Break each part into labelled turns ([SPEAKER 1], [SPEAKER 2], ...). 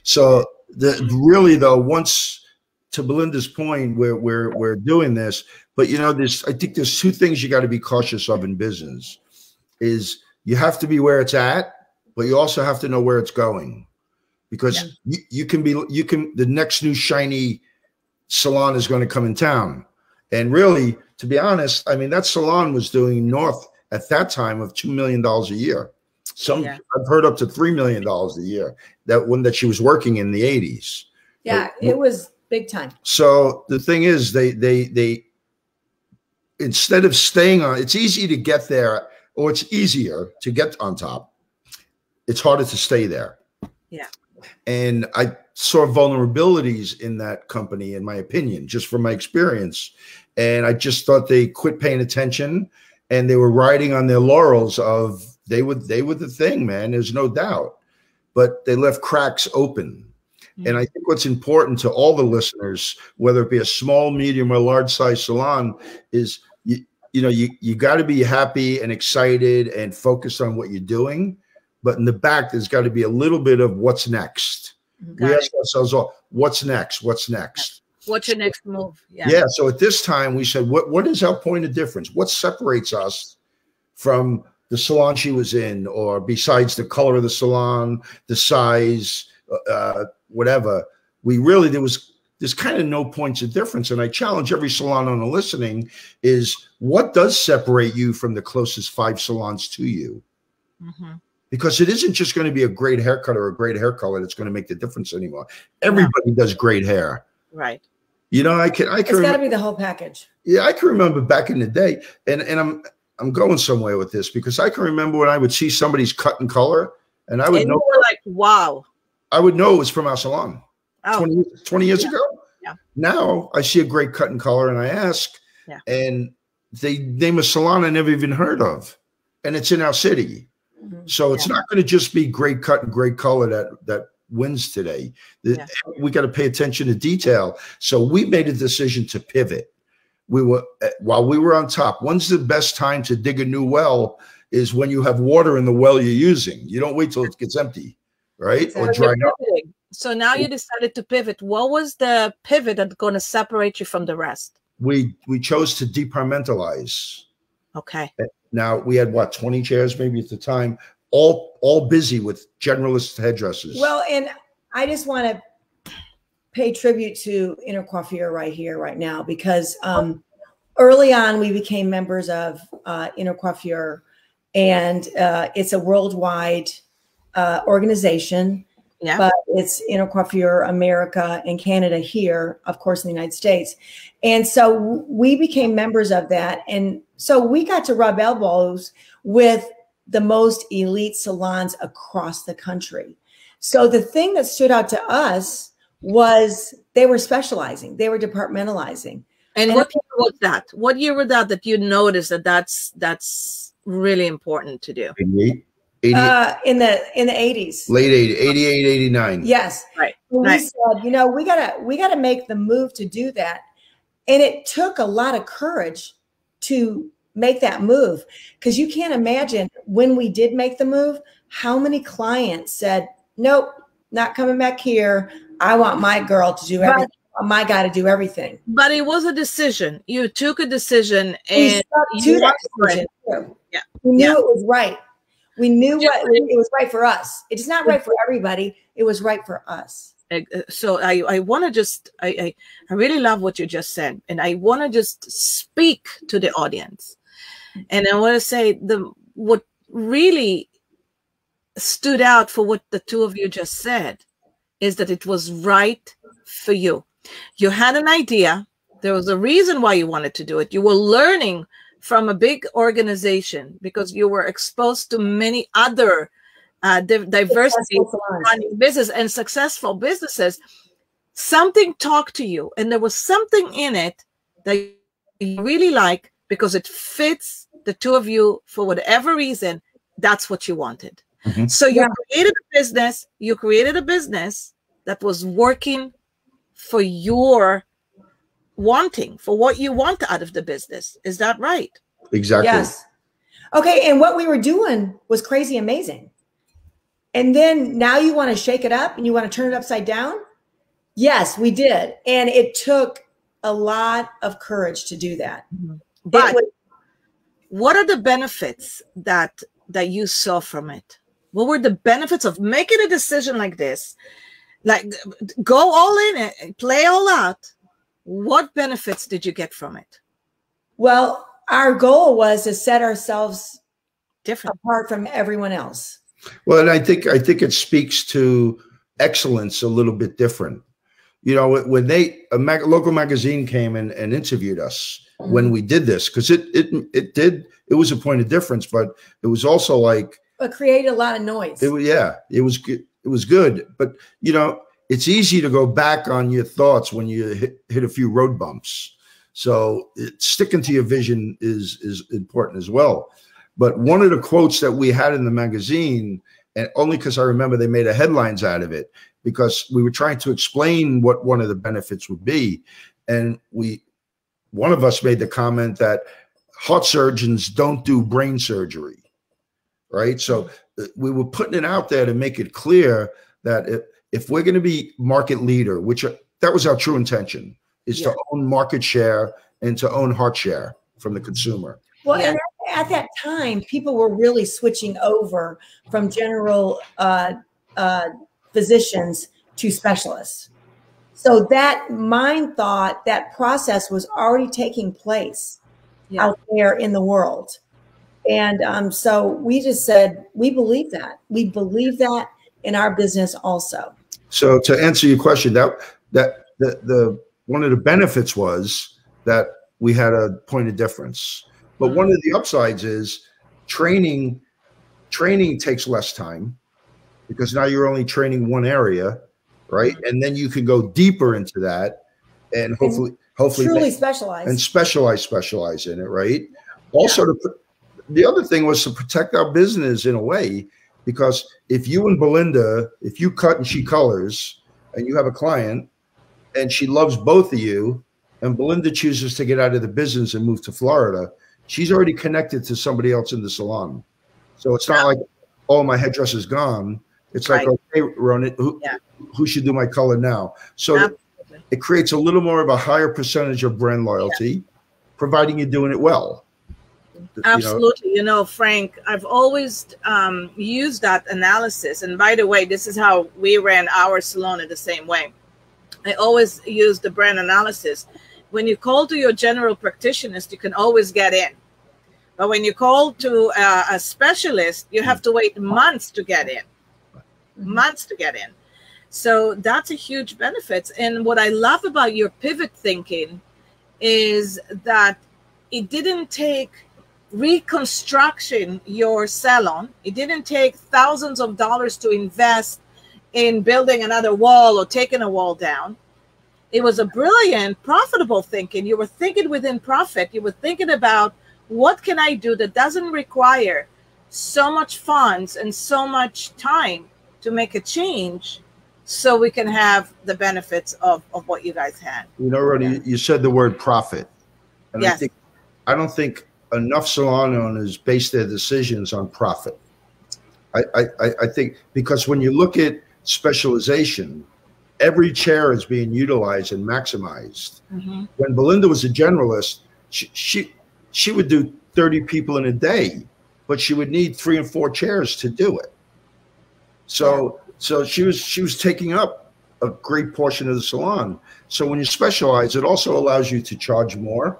[SPEAKER 1] So really though, once, to Belinda's point, we're doing this, but you know, I think there's two things you got to be cautious of in business. Is you have to be where it's at, but you also have to know where it's going, because you can the next new shiny salon is going to come in town. And really, to be honest, I mean, that salon was doing north at that time of $2 million a year. I've heard up to $3 million a year. That one that she was working in the 80s.
[SPEAKER 2] Yeah, it was big time.
[SPEAKER 1] So the thing is, they instead of staying on, it's easy to get there, or it's easier to get on top. It's harder to stay there.
[SPEAKER 2] Yeah.
[SPEAKER 1] And I saw vulnerabilities in that company, in my opinion, just from my experience. And I just thought they quit paying attention, and they were riding on their laurels of they were the thing, man. There's no doubt, but they left cracks open. Mm-hmm. And I think what's important to all the listeners, whether it be a small, medium, or large size salon, is you got to be happy and excited and focused on what you're doing. But in the back, there's got to be a little bit of what's next. We ask ourselves all, what's next? What's next?
[SPEAKER 2] What's your next move?
[SPEAKER 1] Yeah. So at this time, we said, what is our point of difference? What separates us from the salon she was in, or besides the color of the salon, the size, whatever? There's kind of no points of difference. And I challenge every salon owner listening is, what does separate you from the closest 5 salons to you? Mm-hmm. Because it isn't just going to be a great haircut or a great hair color that's going to make the difference anymore. Everybody does great hair.
[SPEAKER 2] Right.
[SPEAKER 1] You know, it's got
[SPEAKER 2] to be the whole package.
[SPEAKER 1] Yeah, I can remember back in the day, and I'm going somewhere with this, because I can remember when I would see somebody's cut and color, and I would know,
[SPEAKER 2] like, wow.
[SPEAKER 1] I would know it was from our salon 20 years ago.
[SPEAKER 2] Yeah.
[SPEAKER 1] Now I see a great cut and color, and I ask, and they name a salon I never even heard of, and it's in our city. Mm-hmm. So it's not going to just be great cut and great color that wins today. We got to pay attention to detail. So we made a decision to pivot. While we were on top. When's the best time to dig a new well? Is when you have water in the well you're using. You don't wait till it gets empty, right? Or dry up.
[SPEAKER 2] So now you decided to pivot. What was the pivot that's going to separate you from the rest?
[SPEAKER 1] We chose to departmentalize.
[SPEAKER 2] Okay.
[SPEAKER 1] Now we had 20 chairs maybe at the time, all busy with generalist hairdressers.
[SPEAKER 2] Well, and I just want to pay tribute to Intercoiffure right here, right now, because early on we became members of Intercoiffure, and it's a worldwide organization. Yeah. But it's Intercoiffure America and Canada here, of course, in the United States. And so we became members of that. And so we got to rub elbows with the most elite salons across the country. So the thing that stood out to us was they were specializing. They were departmentalizing. And what year was that? What year was that you noticed that that's really important to do?
[SPEAKER 1] 88.
[SPEAKER 2] In the 80s,
[SPEAKER 1] late 80s, 88, 89.
[SPEAKER 2] Yes. Right. We said, we gotta make the move to do that. And it took a lot of courage to make that move, because you can't imagine when we did make the move, how many clients said, nope, not coming back here. I want my girl to do everything. My guy to do everything. But it was a decision. You took a decision, and you that decision. Yeah. We knew it was right. We knew it was right for us. It's not right for everybody. It was right for us. So I want to just, I really love what you just said. And I want to just speak to the audience. And I want to say what really stood out for what the two of you just said is that it was right for you. You had an idea. There was a reason why you wanted to do it. You were learning from a big organization because you were exposed to many other diversity running business and successful businesses. Something talked to you, and there was something in it that you really like because it fits the two of you for whatever reason. That's what you wanted. Mm-hmm. So you created a business. You created a business that was working for your wanting, for what you want out of the business. Is that right?
[SPEAKER 1] Exactly.
[SPEAKER 2] Yes. Okay. And what we were doing was crazy amazing. And then now you want to shake it up and you want to turn it upside down? Yes, we did. And it took a lot of courage to do that.
[SPEAKER 3] But what are the benefits that you saw from it? What were the benefits of making a decision like this? Like, go all in, play all out. What benefits did you get from it?
[SPEAKER 2] Well, our goal was to set ourselves
[SPEAKER 3] different,
[SPEAKER 2] apart from everyone else.
[SPEAKER 1] Well, and I think it speaks to excellence a little bit different. You know, when a local magazine came and interviewed us when we did this, because it was a point of difference, but it was also like
[SPEAKER 2] it created a lot of noise.
[SPEAKER 1] It was good. It was good, but you know, it's easy to go back on your thoughts when you hit a few road bumps. So sticking to your vision is important as well. But one of the quotes that we had in the magazine, and only because I remember they made headlines out of it, because we were trying to explain what one of the benefits would be. And one of us made the comment that heart surgeons don't do brain surgery, right? So we were putting it out there to make it clear that if we're going to be market leader, that was our true intention, is to own market share and to own heart share from the consumer.
[SPEAKER 2] Well, and at that time, people were really switching over from general physicians to specialists. So that that process was already taking place out there in the world. And so we just said, we believe that. We believe that in our business also.
[SPEAKER 1] So to answer your question, the one of the benefits was that we had a point of difference. But one of the upsides is training takes less time, because now you're only training one area, right? And then you can go deeper into that and hopefully
[SPEAKER 2] truly specialize
[SPEAKER 1] and specialize in it, right? Also, the other thing was to protect our business in a way, because if you and Belinda, if you cut and she colors and you have a client and she loves both of you, and Belinda chooses to get out of the business and move to Florida, she's already connected to somebody else in the salon. So it's not like, oh, my hairdresser's gone. It's like, okay, Ronan, who should do my color now? So it creates a little more of a higher percentage of brand loyalty, providing you're doing it well.
[SPEAKER 3] Absolutely. You know, Frank, I've always used that analysis. And by the way, this is how we ran our salon in the same way. I always use the brand analysis. When you call to your general practitionist, you can always get in. But when you call to a specialist, you have to wait months to get in. Months to get in. So that's a huge benefit. And what I love about your pivot thinking is that it didn't take reconstruction your salon. It didn't take thousands of dollars to invest in building another wall or taking a wall down. It was a brilliant, profitable thinking. You were thinking within profit. You were thinking about, what can I do that doesn't require so much funds and so much time to make a change, so we can have the benefits of what you guys had.
[SPEAKER 1] You know, Rodi, you said the word profit. And I don't think enough salon owners base their decisions on profit. I think, because when you look at specialization, every chair is being utilized and maximized. When Belinda was a generalist, she would do 30 people in a day, but she would need 3 and 4 chairs to do it. So she was taking up a great portion of the salon. So when you specialize, it also allows you to charge more,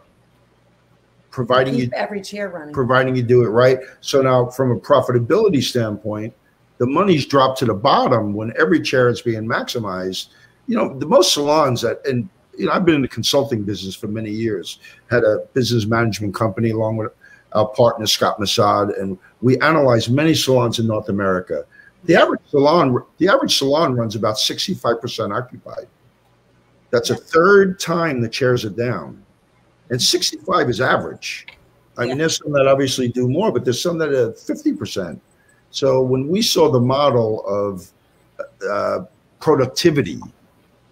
[SPEAKER 1] providing you
[SPEAKER 2] every chair running,
[SPEAKER 1] providing you do it right. So now, from a profitability standpoint, the money's dropped to the bottom when every chair is being maximized. You know, the most salons and you know, I've been in the consulting business for many years, had a business management company along with our partner, Scott Massad, and we analyzed many salons in North America. The average salon runs about 65% occupied. That's a third time the chairs are down. And 65 is average. I mean, there's some that obviously do more, but there's some that are 50%. So when we saw the model of productivity,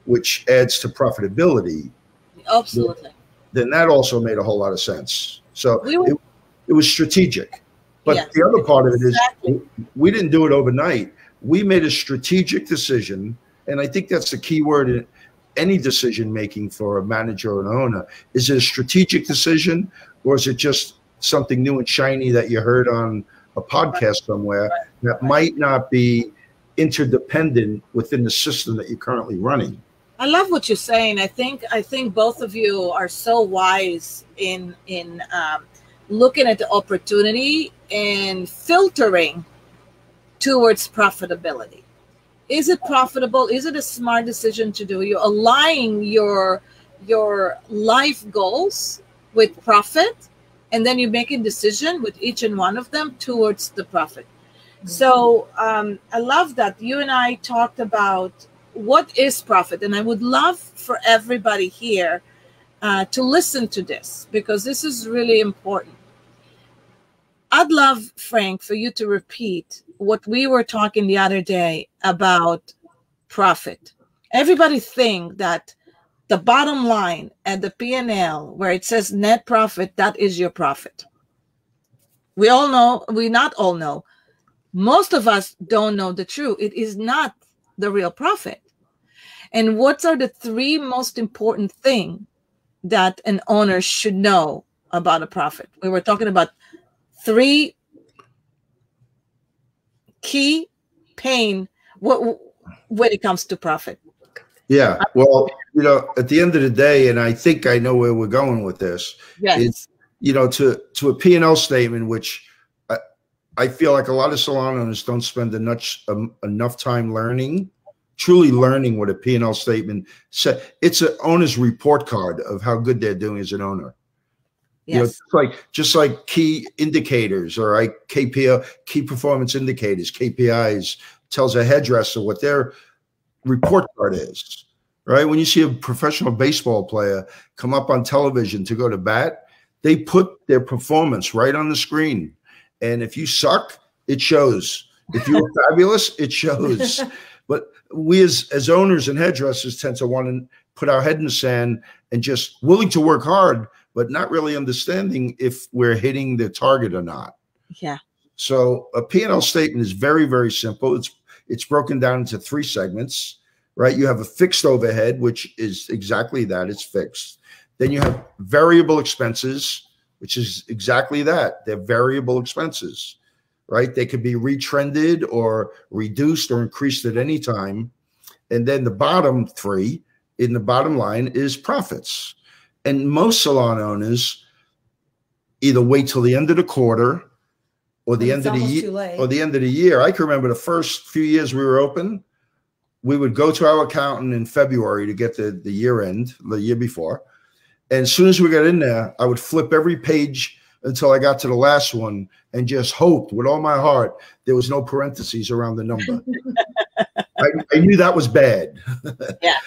[SPEAKER 1] which adds to profitability,
[SPEAKER 3] absolutely,
[SPEAKER 1] then that also made a whole lot of sense. So it was strategic. But the other part of it is we didn't do it overnight. we made a strategic decision, and I think that's the key word in any decision making for a manager or an owner. Is it a strategic decision, or is it just something new and shiny that you heard on a podcast somewhere that might not be interdependent within the system that you're currently running?
[SPEAKER 3] I love what you're saying. I think both of you are so wise in looking at the opportunity and filtering towards profitability. Is it profitable? Is it a smart decision to do? You're aligning your life goals with profit, and then you make a decision with each and one of them towards the profit. So I love that you and I talked about what is profit, and I would love for everybody here to listen to this, because this is really important. I'd love, Frank, for you to repeat what we were talking the other day about profit. Everybody think that the bottom line at the P&L where it says net profit, that is your profit. We all know, we not all know, most of us don't know the truth. It is not the real profit. And what are the three most important things that an owner should know about a profit? We were talking about three key pain when it comes to profit.
[SPEAKER 1] Yeah, well, you know, at the end of the day, and I think I know where we're going with this.
[SPEAKER 3] Yes.
[SPEAKER 1] It's, you know, to a P&L statement, which I feel like a lot of salon owners don't spend enough time truly learning what a P&L statement says. It's an owner's report card of how good they're doing as an owner.
[SPEAKER 3] Yes.
[SPEAKER 1] You know, just like key indicators, or like KPI, key performance indicators, KPIs, tells a hairdresser what their report card is, right? When you see a professional baseball player come up on television to go to bat, they put their performance right on the screen. And if you suck, it shows. If you're fabulous, it shows. But we as owners and hairdressers tend to want to put our head in the sand and just willing to work hard, but not really understanding if we're hitting the target or not.
[SPEAKER 3] Yeah.
[SPEAKER 1] So a P&L statement is very, very simple. It's broken down into three segments, right? You have a fixed overhead, which is exactly that. It's fixed. Then you have variable expenses, which is exactly that. They're variable expenses, right? They could be retrended or reduced or increased at any time. And then the bottom three in the bottom line is profits. And most salon owners either wait till the end of the quarter or the end of the year, or the end of the year. I can remember the first few years we were open, we would go to our accountant in February to get the year end, the year before. And as soon as we got in there, I would flip every page until I got to the last one and just hoped with all my heart there was no parentheses around the number. I knew that was bad.
[SPEAKER 3] Yeah.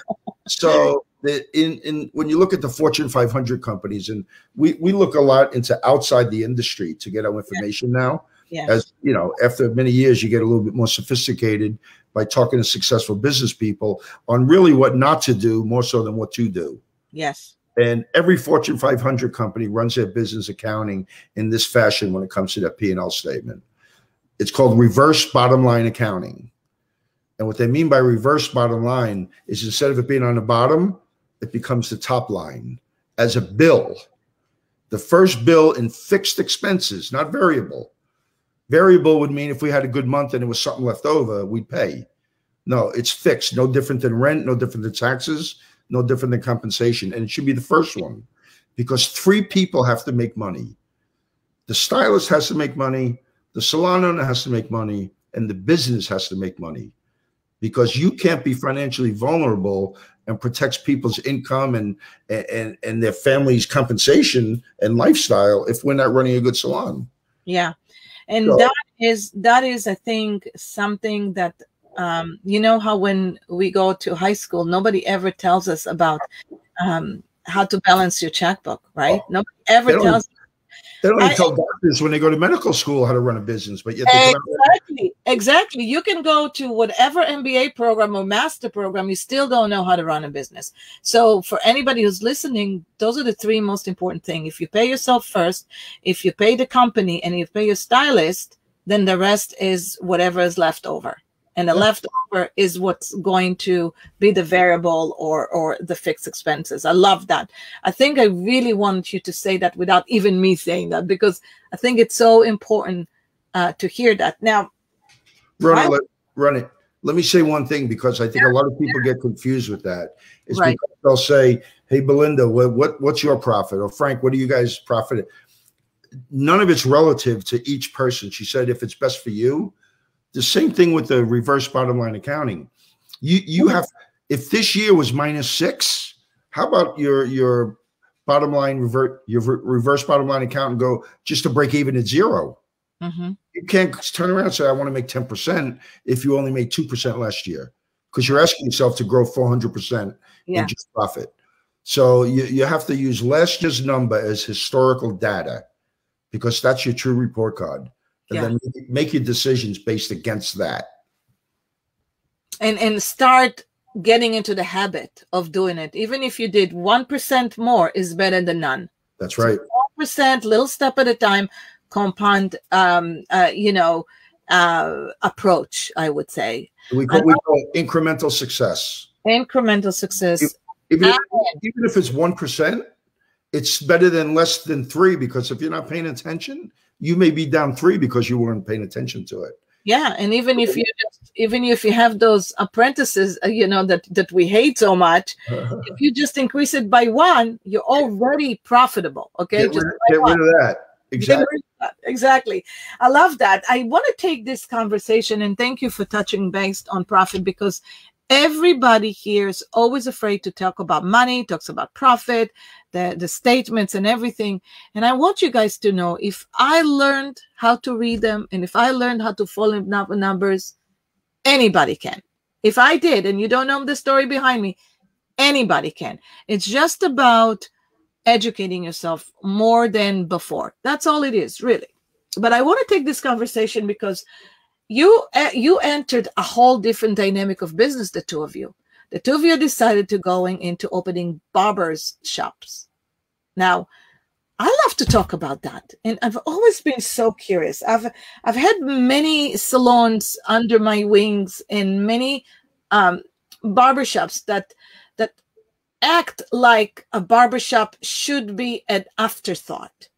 [SPEAKER 1] So when you look at the Fortune 500 companies, and we look a lot into outside the industry to get our information now.
[SPEAKER 3] Yeah.
[SPEAKER 1] As you know, after many years, you get a little bit more sophisticated by talking to successful business people on really what not to do more so than what to do.
[SPEAKER 3] Yes.
[SPEAKER 1] And every Fortune 500 company runs their business accounting in this fashion when it comes to that P&L statement. It's called reverse bottom line accounting. And what they mean by reverse bottom line is instead of it being on the bottom, it becomes the top line as a bill. The first bill in fixed expenses, not variable. Variable would mean if we had a good month and there was something left over, we'd pay. No, it's fixed. No different than rent, no different than taxes, no different than compensation. And it should be the first one because three people have to make money. The stylist has to make money, the salon owner has to make money, and the business has to make money. Because you can't be financially vulnerable and protects people's income and their family's compensation and lifestyle if we're not running a good salon.
[SPEAKER 3] Yeah. And so, that is, I think, something that, you know, how when we go to high school, nobody ever tells us about how to balance your checkbook, right? Oh, nobody ever tells us.
[SPEAKER 1] They don't even tell doctors when they go to medical school how to run a business, but yet they
[SPEAKER 3] exactly. You can go to whatever MBA program or master program, you still don't know how to run a business. So for anybody who's listening, those are the three most important things. If you pay yourself first, if you pay the company, and you pay your stylist, then the rest is whatever is left over. And the leftover is what's going to be the variable or the fixed expenses. I love that. I think I really want you to say that without even me saying that, because I think it's so important to hear that. Now,
[SPEAKER 1] Run it. Let me say one thing, because I think a lot of people get confused with that. It's because they'll say, hey, Belinda, what's your profit? Or Frank, what do you guys profit? None of it's relative to each person. She said, if it's best for you. The same thing with the reverse bottom line accounting. You have, if this year was -6, how about your bottom line reverse bottom line account and go just to break even at 0? You can't turn around and say, I want to make 10% if you only made 2% last year, because you're asking yourself to grow 400% in just profit. So you have to use last year's number as historical data, because that's your true report card. And then make your decisions based against that.
[SPEAKER 3] And start getting into the habit of doing it. Even if you did 1% more is better than none.
[SPEAKER 1] That's right.
[SPEAKER 3] So 1%, little step at a time, compound, approach, I would say.
[SPEAKER 1] We call incremental success.
[SPEAKER 3] Incremental success.
[SPEAKER 1] Even if it's 1%, it's better than less than 3, because if you're not paying attention, you may be down 3 because you weren't paying attention to it.
[SPEAKER 3] Yeah, and even if you have those apprentices, that we hate so much, if you just increase it by 1, you're already profitable. Okay,
[SPEAKER 1] get rid of that.
[SPEAKER 3] Exactly. I love that. I want to take this conversation, and thank you for touching base on profit, because everybody here is always afraid to talk about money, talks about profit, the statements and everything. And I want you guys to know, if I learned how to read them, and if I learned how to follow numbers, anybody can. If I did, and you don't know the story behind me, anybody can. It's just about educating yourself more than before. That's all it is, really. But I want to take this conversation because you entered a whole different dynamic of business, the two of you. The two of you decided to going into opening barbers shops. Now, I love to talk about that, and I've always been so curious. I've had many salons under my wings, and many barbershops that act like a barbershop should be an afterthought.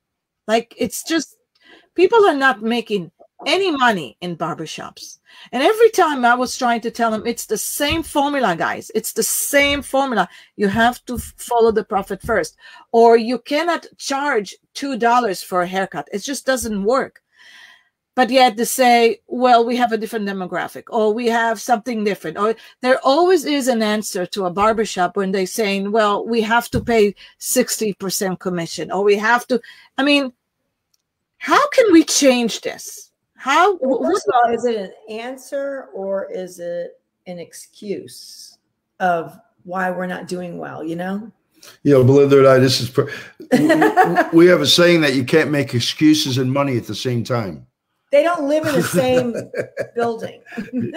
[SPEAKER 3] Like, it's just, people are not making any money in barbershops. And every time I was trying to tell them, it's the same formula, guys. It's the same formula. You have to follow the profit first, or you cannot charge $2 for a haircut. It just doesn't work. But yet they say, well, we have a different demographic, or we have something different, or there always is an answer to a barbershop when they're saying, well, we have to pay 60% commission, or we have to, I mean, how can we change this? How?
[SPEAKER 2] First of all, is it an answer, or is it an excuse of why we're not doing well,
[SPEAKER 1] Belinda and I, this is, we have a saying that you can't make excuses and money at the same time.
[SPEAKER 2] They don't live in the same building.
[SPEAKER 1] You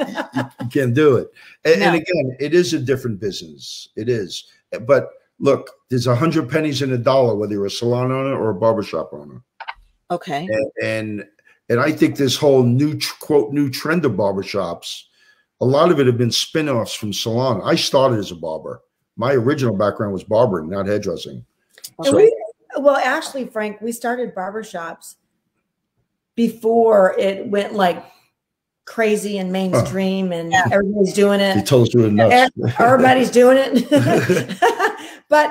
[SPEAKER 1] can't do it. And again, it is a different business. It is. But look, there's 100 pennies in a dollar, whether you're a salon owner or a barbershop owner.
[SPEAKER 3] Okay.
[SPEAKER 1] And I think this whole new trend of barbershops, a lot of it have been spin-offs from salon. I started as a barber. My original background was barbering, not hairdressing.
[SPEAKER 2] So, well, actually, Frank, we started barbershops before it went like crazy and mainstream, and everybody's doing it.
[SPEAKER 1] He told us we were nuts.
[SPEAKER 2] Everybody's doing it. But,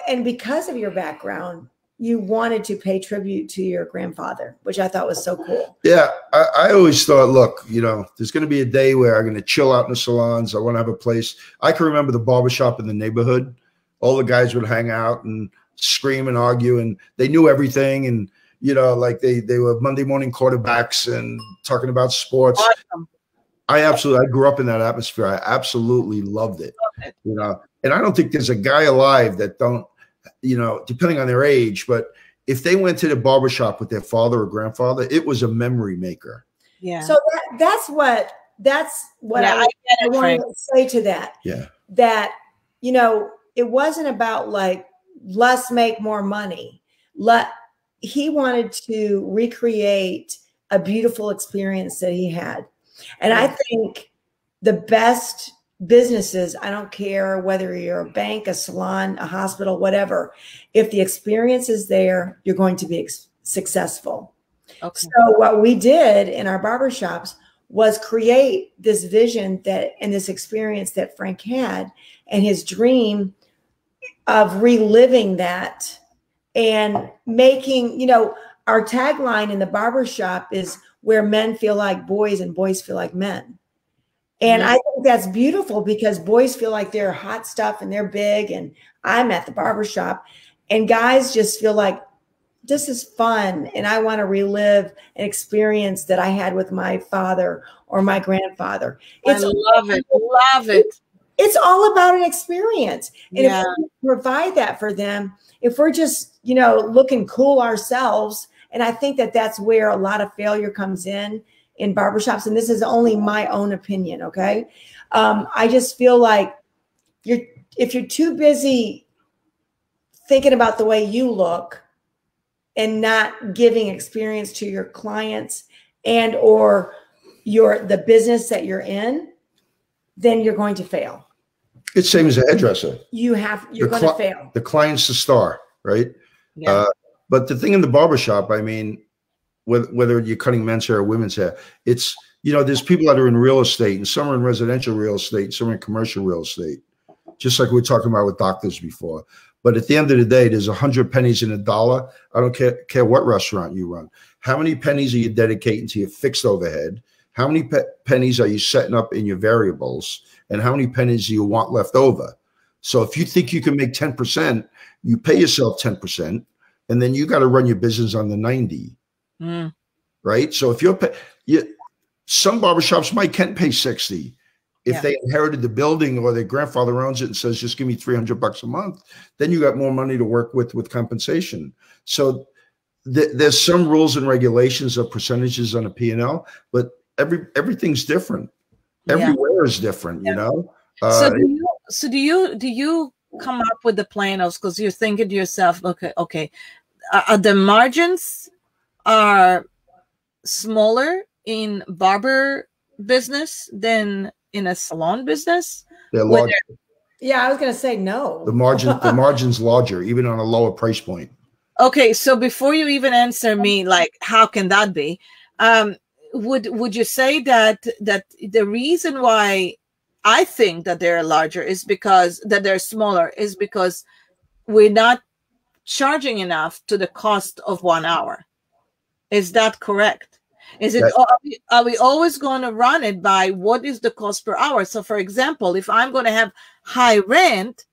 [SPEAKER 2] and because of your background, you wanted to pay tribute to your grandfather, which I thought was so cool.
[SPEAKER 1] Yeah, I always thought, look, there's going to be a day where I'm going to chill out in the salons. I want to have a place. I can remember the barbershop in the neighborhood. All the guys would hang out and scream and argue, and they knew everything. And, like they were Monday morning quarterbacks and talking about sports.
[SPEAKER 3] Awesome.
[SPEAKER 1] I grew up in that atmosphere. I absolutely loved it. And I don't think there's a guy alive that don't, depending on their age, but if they went to the barbershop with their father or grandfather, it was a memory maker.
[SPEAKER 2] Yeah. So that's what I want to say to that.
[SPEAKER 1] Yeah.
[SPEAKER 2] That, it wasn't about like, let's make more money. He wanted to recreate a beautiful experience that he had. And I think the best businesses, I don't care whether you're a bank, a salon, a hospital, whatever, if the experience is there, you're going to be successful. Okay. So what we did in our barbershops was create this vision that and this experience that Frank had and his dream of reliving that and making, you know, our tagline in the barbershop is where men feel like boys and boys feel like men. And I think that's beautiful because boys feel like they're hot stuff and they're big and I'm at the barbershop and guys just feel like this is fun and I want to relive an experience that I had with my father or my grandfather.
[SPEAKER 3] I love it. Love it.
[SPEAKER 2] It's all about an experience. And if we provide that for them, if we're just, you know, looking cool ourselves, and I think that that's where a lot of failure comes in barbershops. And this is only my own opinion. Okay. I just feel like if you're too busy thinking about the way you look and not giving experience to your clients and or the business that you're in, then you're going to fail.
[SPEAKER 1] It's same as a hairdresser.
[SPEAKER 2] You're going to fail.
[SPEAKER 1] The client's the star, right? Yeah. But the thing in the barbershop, I mean, whether you're cutting men's hair or women's hair, it's, you know, there's people that are in real estate and some are in residential real estate, some are in commercial real estate, just like we were talking about with doctors before. But at the end of the day, there's 100 pennies in a dollar. I don't care what restaurant you run. How many pennies are you dedicating to your fixed overhead? How many pennies are you setting up in your variables? And how many pennies do you want left over? So if you think you can make 10%, you pay yourself 10%, and then you got to run your business on the 90. Right? So if some barbershops can't pay 60. If they inherited the building or their grandfather owns it and says, just give me $300 a month, then you got more money to work with compensation. So there's some rules and regulations of percentages on a P&L, but everything's different. Everywhere is different, you know?
[SPEAKER 3] So do you come up with the plan of, because you're thinking to yourself, okay, the margins are smaller in barber business than in a salon business?
[SPEAKER 1] They're larger.
[SPEAKER 2] Yeah, I was going to say no.
[SPEAKER 1] The margin's larger, even on a lower price point.
[SPEAKER 3] Okay, so before you even answer me, like, how can that be? Would you say that the reason why I think that they're larger is because that they're smaller is because we're not charging enough to the cost of 1 hour? Is that correct? Are we always going to run it by what is the cost per hour? So for example, if I'm going to have high rent,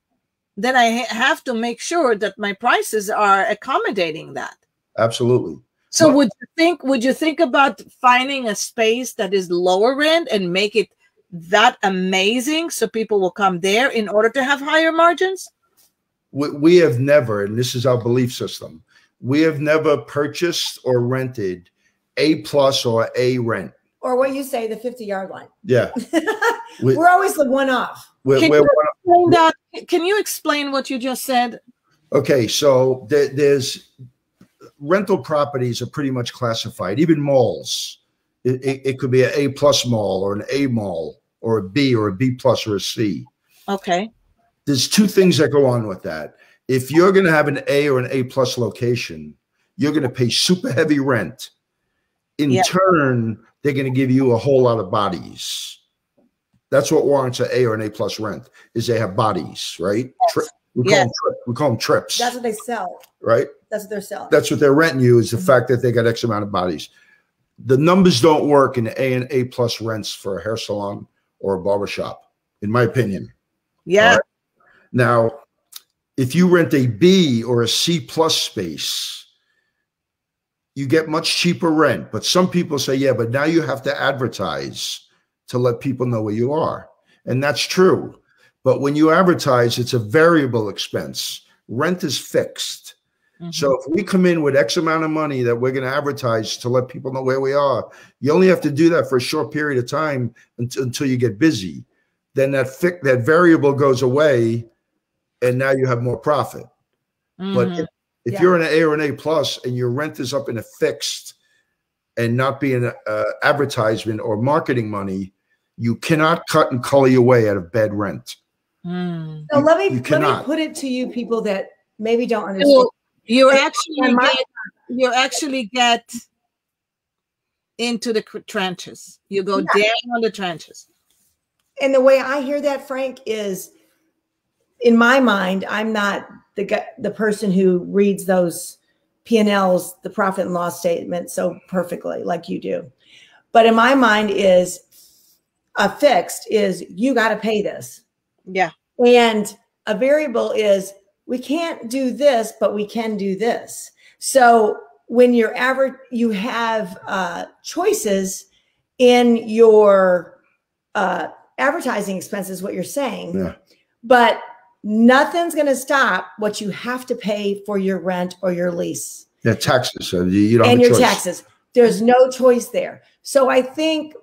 [SPEAKER 3] then I have to make sure that my prices are accommodating that.
[SPEAKER 1] Absolutely.
[SPEAKER 3] So would you think about finding a space that is lower rent and make it that amazing so people will come there in order to have higher margins?
[SPEAKER 1] We have never, and this is our belief system, we have never purchased or rented A+ or A rent.
[SPEAKER 2] Or what you say, the 50-yard line.
[SPEAKER 1] Yeah.
[SPEAKER 2] We're always the one-off.
[SPEAKER 3] Can you explain what you just said?
[SPEAKER 1] Okay, so there's rental properties are pretty much classified, even malls. It could be an A+ mall or an A mall or a B or a B+ or a C.
[SPEAKER 3] Okay.
[SPEAKER 1] There's two things that go on with that. If you're going to have an A or an A+ location, you're going to pay super heavy rent. In turn, they're going to give you a whole lot of bodies. That's what warrants an A or an A+ rent, is they have bodies, right?
[SPEAKER 2] Yes.
[SPEAKER 1] We call them trips.
[SPEAKER 2] That's what they sell.
[SPEAKER 1] Right?
[SPEAKER 2] That's what they're selling.
[SPEAKER 1] That's what they're renting you, is the fact that they got X amount of bodies. The numbers don't work in A and A+ rents for a hair salon or a barbershop, in my opinion.
[SPEAKER 3] Yeah.
[SPEAKER 1] Right? Now, if you rent a B or a C+ space, you get much cheaper rent. But some people say, yeah, but now you have to advertise to let people know where you are. And that's true. But when you advertise, it's a variable expense. Rent is fixed. Mm-hmm. So if we come in with X amount of money that we're going to advertise to let people know where we are, you only have to do that for a short period of time until you get busy. Then that variable goes away, and now you have more profit. Mm-hmm. But if you're an A or an A+ and your rent is up in a fixed, and not being advertisement or marketing money, you cannot cut and color your way out of bad rent.
[SPEAKER 2] So let me put it to you people that maybe don't understand.
[SPEAKER 3] Well, you actually get into the trenches. You go down on the trenches.
[SPEAKER 2] And the way I hear that, Frank, is in my mind, I'm not the person who reads those P&Ls, the profit and loss statement, so perfectly like you do. But in my mind is a fixed is you got to pay this.
[SPEAKER 3] Yeah.
[SPEAKER 2] And a variable is we can't do this, but we can do this. So when you're average, you have choices in your advertising expenses, what you're saying.
[SPEAKER 1] Yeah.
[SPEAKER 2] But nothing's going to stop what you have to pay for your rent or your lease.
[SPEAKER 1] Yeah, taxes. So you don't
[SPEAKER 2] and
[SPEAKER 1] have a
[SPEAKER 2] your
[SPEAKER 1] choice.
[SPEAKER 2] Taxes. There's no choice there. So I think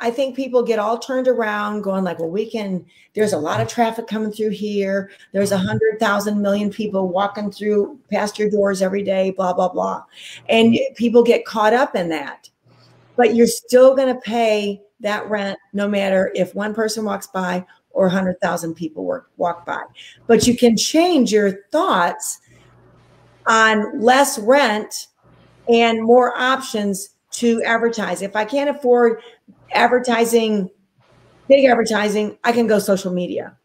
[SPEAKER 2] I think people get all turned around going like, well, there's a lot of traffic coming through here. There's 100,000 million people walking through past your doors every day, blah, blah, blah. And people get caught up in that. But you're still going to pay that rent no matter if one person walks by or 100,000 people walk by. But you can change your thoughts on less rent and more options to advertise. If I can't afford advertising, big advertising, I can go social media.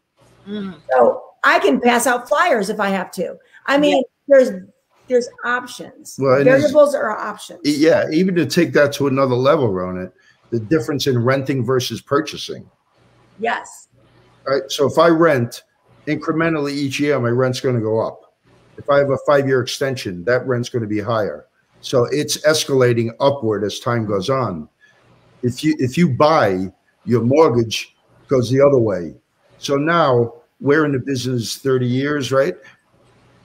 [SPEAKER 2] So I can pass out flyers if I have to. I mean, there's options.
[SPEAKER 1] Well,
[SPEAKER 2] variables are options.
[SPEAKER 1] Yeah, even to take that to another level, Rona, the difference in renting versus purchasing.
[SPEAKER 2] Yes.
[SPEAKER 1] Right. So if I rent incrementally each year, my rent's going to go up. If I have a 5-year extension, that rent's going to be higher. So it's escalating upward as time goes on. If you buy, your mortgage goes the other way. So now we're in the business 30 years, right?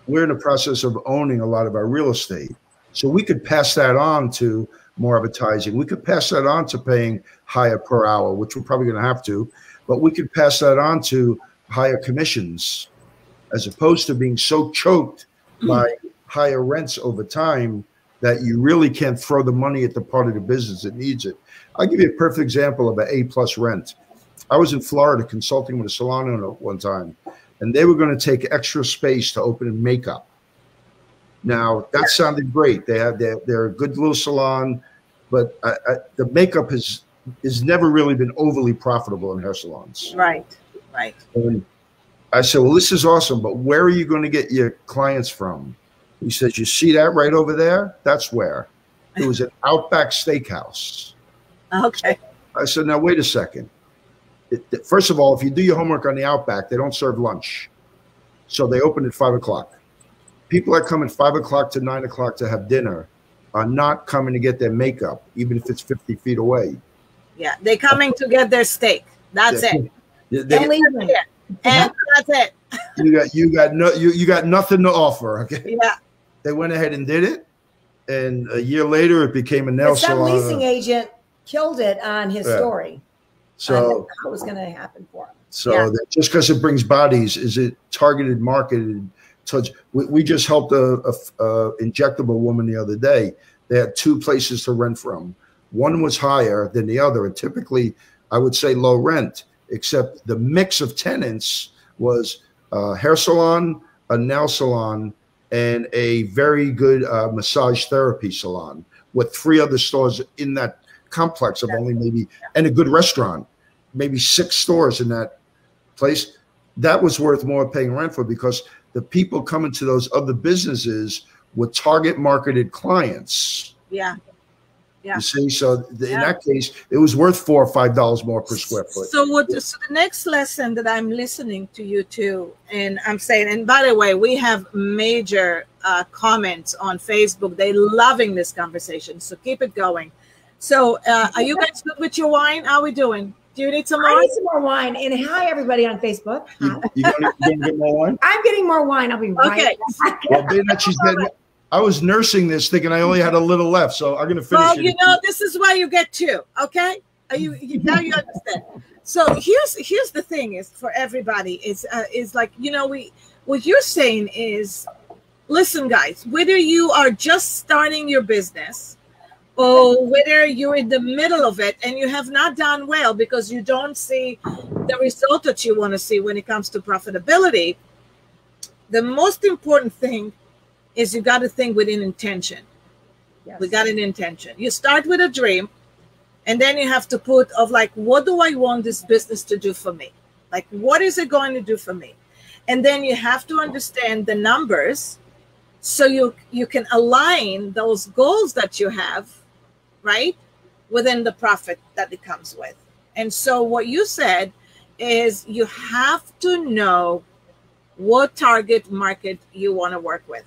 [SPEAKER 1] We're in the process of owning a lot of our real estate. So we could pass that on to more advertising. We could pass that on to paying higher per hour, which we're probably going to have to. But we could pass that on to higher commissions, as opposed to being so choked by higher rents over time that you really can't throw the money at the part of the business that needs it. I'll give you a perfect example of an A+ rent. I was in Florida consulting with a salon owner one time, and they were going to take extra space to open in makeup. Now, that sounded great. They're a good little salon, but the makeup has never really been overly profitable in hair salons.
[SPEAKER 3] Right.
[SPEAKER 1] And I said, well, this is awesome, but where are you going to get your clients from? He says, you see that right over there? That's where. It was an Outback Steakhouse.
[SPEAKER 3] Okay.
[SPEAKER 1] I said, now, wait a second. First of all, if you do your homework on the Outback, they don't serve lunch. So they open at 5 o'clock. People that come at 5 o'clock to 9 o'clock to have dinner are not coming to get their makeup, even if it's 50 feet away.
[SPEAKER 3] Yeah, they're coming to get their steak. That's it. And that's it.
[SPEAKER 1] You got nothing to offer. Okay.
[SPEAKER 3] Yeah.
[SPEAKER 1] They went ahead and did it, and a year later, it became a nail salon.
[SPEAKER 2] Some leasing agent killed it on his story.
[SPEAKER 1] So
[SPEAKER 2] what was going to happen for him?
[SPEAKER 1] So that just because it brings bodies, is it targeted, marketed? We just helped a injectable woman the other day. They had 2 places to rent from. One was higher than the other, and typically I would say low rent, except the mix of tenants was a hair salon, a nail salon, and a very good massage therapy salon with 3 other stores in that complex of only maybe, and a good restaurant, maybe 6 stores in that place. That was worth more paying rent for, because the people coming to those other businesses were target marketed clients.
[SPEAKER 3] Yeah.
[SPEAKER 1] You see, so in that case, it was worth $4 or $5 more per square foot.
[SPEAKER 3] So the next lesson that I'm listening to you to, and I'm saying, and by the way, we have major comments on Facebook. They're loving this conversation, so keep it going. So are you guys good with your wine? How are we doing? Do you need some more?
[SPEAKER 2] I need some more wine. And hi, everybody on Facebook.
[SPEAKER 1] You gonna get more wine?
[SPEAKER 2] I'm getting more wine. I'll be right back.
[SPEAKER 1] Well, being that she's getting, I was nursing this, thinking I only had a little left, so I'm going to finish it.
[SPEAKER 3] Well, you know, this is why you get 2, okay? Now you understand. So here's the thing is for everybody is like, you know, what you're saying is, listen, guys, whether you are just starting your business or whether you're in the middle of it and you have not done well because you don't see the result that you want to see when it comes to profitability, the most important thing is you got to think with an intention. Yes. We got an intention. You start with a dream, and then you have to put of like, what do I want this business to do for me? Like, what is it going to do for me? And then you have to understand the numbers so you can align those goals that you have, right, within the profit that it comes with. And so what you said is you have to know what target market you want to work with.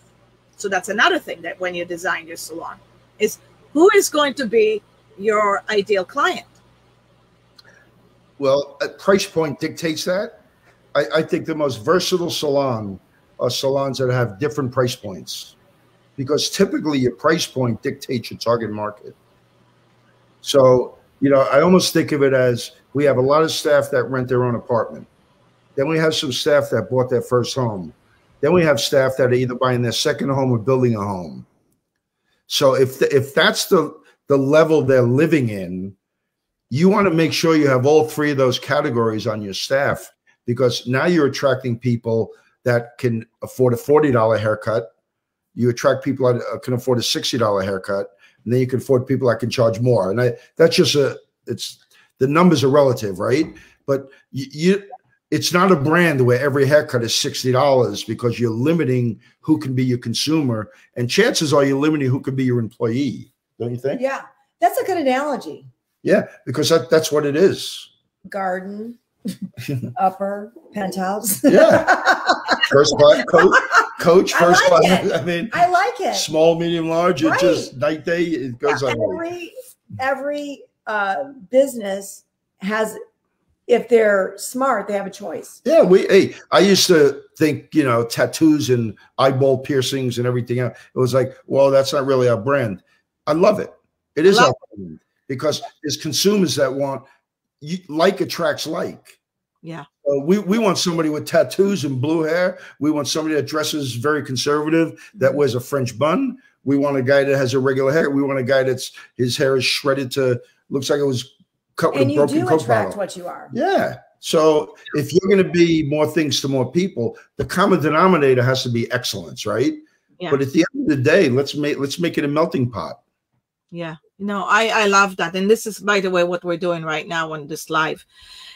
[SPEAKER 3] So that's another thing that when you design your salon is who is going to be your ideal client.
[SPEAKER 1] Well, a price point dictates that. I think the most versatile salon are salons that have different price points, because typically your price point dictates your target market. So, you know, I almost think of it as we have a lot of staff that rent their own apartment. Then we have some staff that bought their first home. Then we have staff that are either buying their second home or building a home. So if that's the level they're living in, you want to make sure you have all three of those categories on your staff, because now you're attracting people that can afford a $40 haircut. You attract people that can afford a $60 haircut, and then you can afford people that can charge more. And that's just the numbers are relative, right? But it's not a brand where every haircut is $60 because you're limiting who can be your consumer. And chances are you're limiting who can be your employee. Don't you think?
[SPEAKER 2] Yeah, that's a good analogy.
[SPEAKER 1] Yeah, because that's what it is.
[SPEAKER 2] Garden, upper, penthouse.
[SPEAKER 1] Yeah. First class, coach, first class. I mean,
[SPEAKER 2] I like it.
[SPEAKER 1] Small, medium, large. Right. It's just night day. It goes on.
[SPEAKER 2] Every business has, if they're smart, they have a choice.
[SPEAKER 1] Yeah, I used to think, you know, tattoos and eyeball piercings and everything else. It was like, well, that's not really our brand. I love it. It is our brand because there's consumers that want, like attracts like.
[SPEAKER 3] Yeah.
[SPEAKER 1] We want somebody with tattoos and blue hair. We want somebody that dresses very conservative, that wears a French bun. We want a guy that has a regular hair. We want a guy that's his hair is shredded to looks like it was cut with a broken Coke bottle. And you do attract
[SPEAKER 2] what you are.
[SPEAKER 1] Yeah. So if you're going to be more things to more people, the common denominator has to be excellence, right? Yeah. But at the end of the day, let's make it a melting pot.
[SPEAKER 3] Yeah. No, I love that. And this is, by the way, what we're doing right now on this live.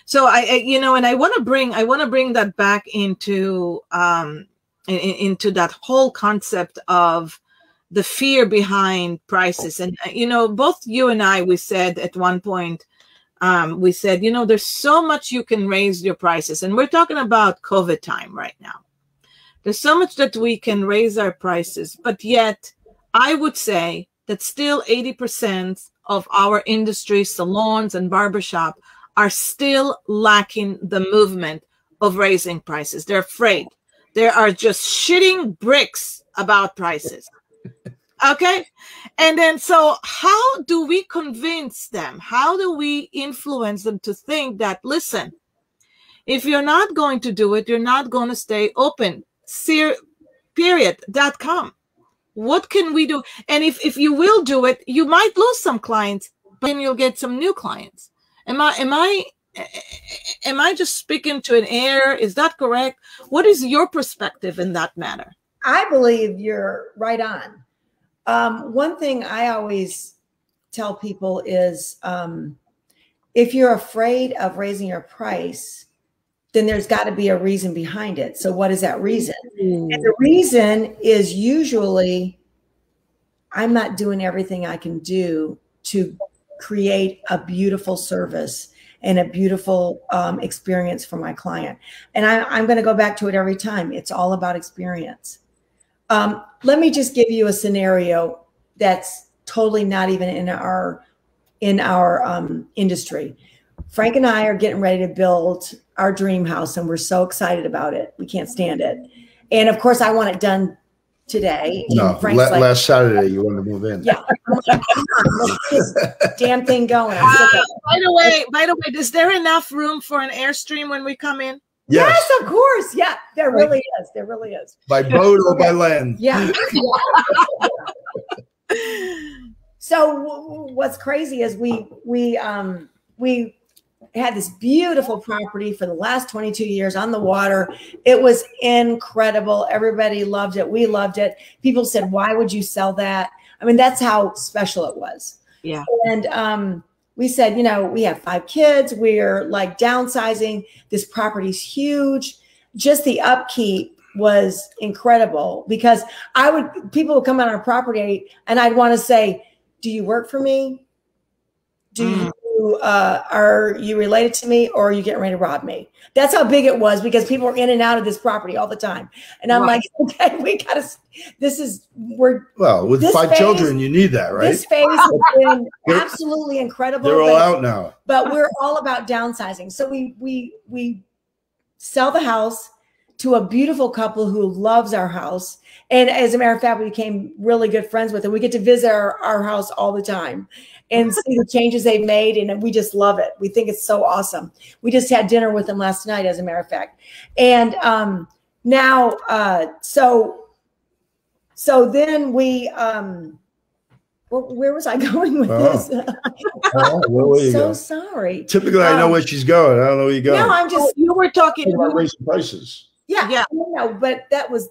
[SPEAKER 3] So and I want to bring that back into that whole concept of the fear behind prices. And, both you and I, we said at one point, we said, there's so much you can raise your prices. And we're talking about COVID time right now. There's so much that we can raise our prices, but yet I would say that still 80% of our industry, salons and barbershop, are still lacking the movement of raising prices. They're afraid. They are just shitting bricks about prices. Okay. And then, so how do we convince them? How do we influence them to think that, listen, if you're not going to do it, you're not going to stay open, period.com. What can we do? And if you will do it, you might lose some clients, but then you'll get some new clients. Am I just speaking to an air? Is that correct? What is your perspective in that matter?
[SPEAKER 2] I believe you're right on. One thing I always tell people is, if you're afraid of raising your price, then there's got to be a reason behind it. So what is that reason? And the reason is usually I'm not doing everything I can do to create a beautiful service and a beautiful experience for my client. And I'm going to go back to it every time. It's all about experience. Let me just give you a scenario that's totally not even in our industry. Frank and I are getting ready to build our dream house, and we're so excited about it. We can't stand it. And of course, I want it done today.
[SPEAKER 1] No, last Saturday you wanted to move in.
[SPEAKER 2] Yeah, let's get this damn thing going.
[SPEAKER 3] By the way, is there enough room for an Airstream when we come in?
[SPEAKER 2] Yes, of course. Yeah, there really is. There really is.
[SPEAKER 1] By boat or by land.
[SPEAKER 2] Yeah. So what's crazy is we had this beautiful property for the last 22 years on the water. It was incredible. Everybody loved it. We loved it. People said, why would you sell that? I mean, that's how special it was.
[SPEAKER 3] Yeah.
[SPEAKER 2] And we said, you know, we have 5 kids. We're like downsizing. This property's huge. Just the upkeep was incredible, because people would come on our property and I'd want to say, do you work for me? Do you, are you related to me, or are you getting ready to rob me? That's how big it was, because people were in and out of this property all the time. And I'm like, okay, we got to,
[SPEAKER 1] well, with 5 children, you need that, right?
[SPEAKER 2] This phase has been absolutely incredible.
[SPEAKER 1] They're all out now.
[SPEAKER 2] But we're all about downsizing. So we sell the house to a beautiful couple who loves our house. And as a matter of fact, we became really good friends with them. We get to visit our house all the time and see the changes they've made. And we just love it. We think it's so awesome. We just had dinner with them last night, as a matter of fact. And now, so then we, where was I going with this? So sorry.
[SPEAKER 1] Typically, I know where she's going. I don't know where you're going.
[SPEAKER 2] No, I'm just,
[SPEAKER 3] you were talking
[SPEAKER 1] about raising prices.
[SPEAKER 2] Yeah. No, but that was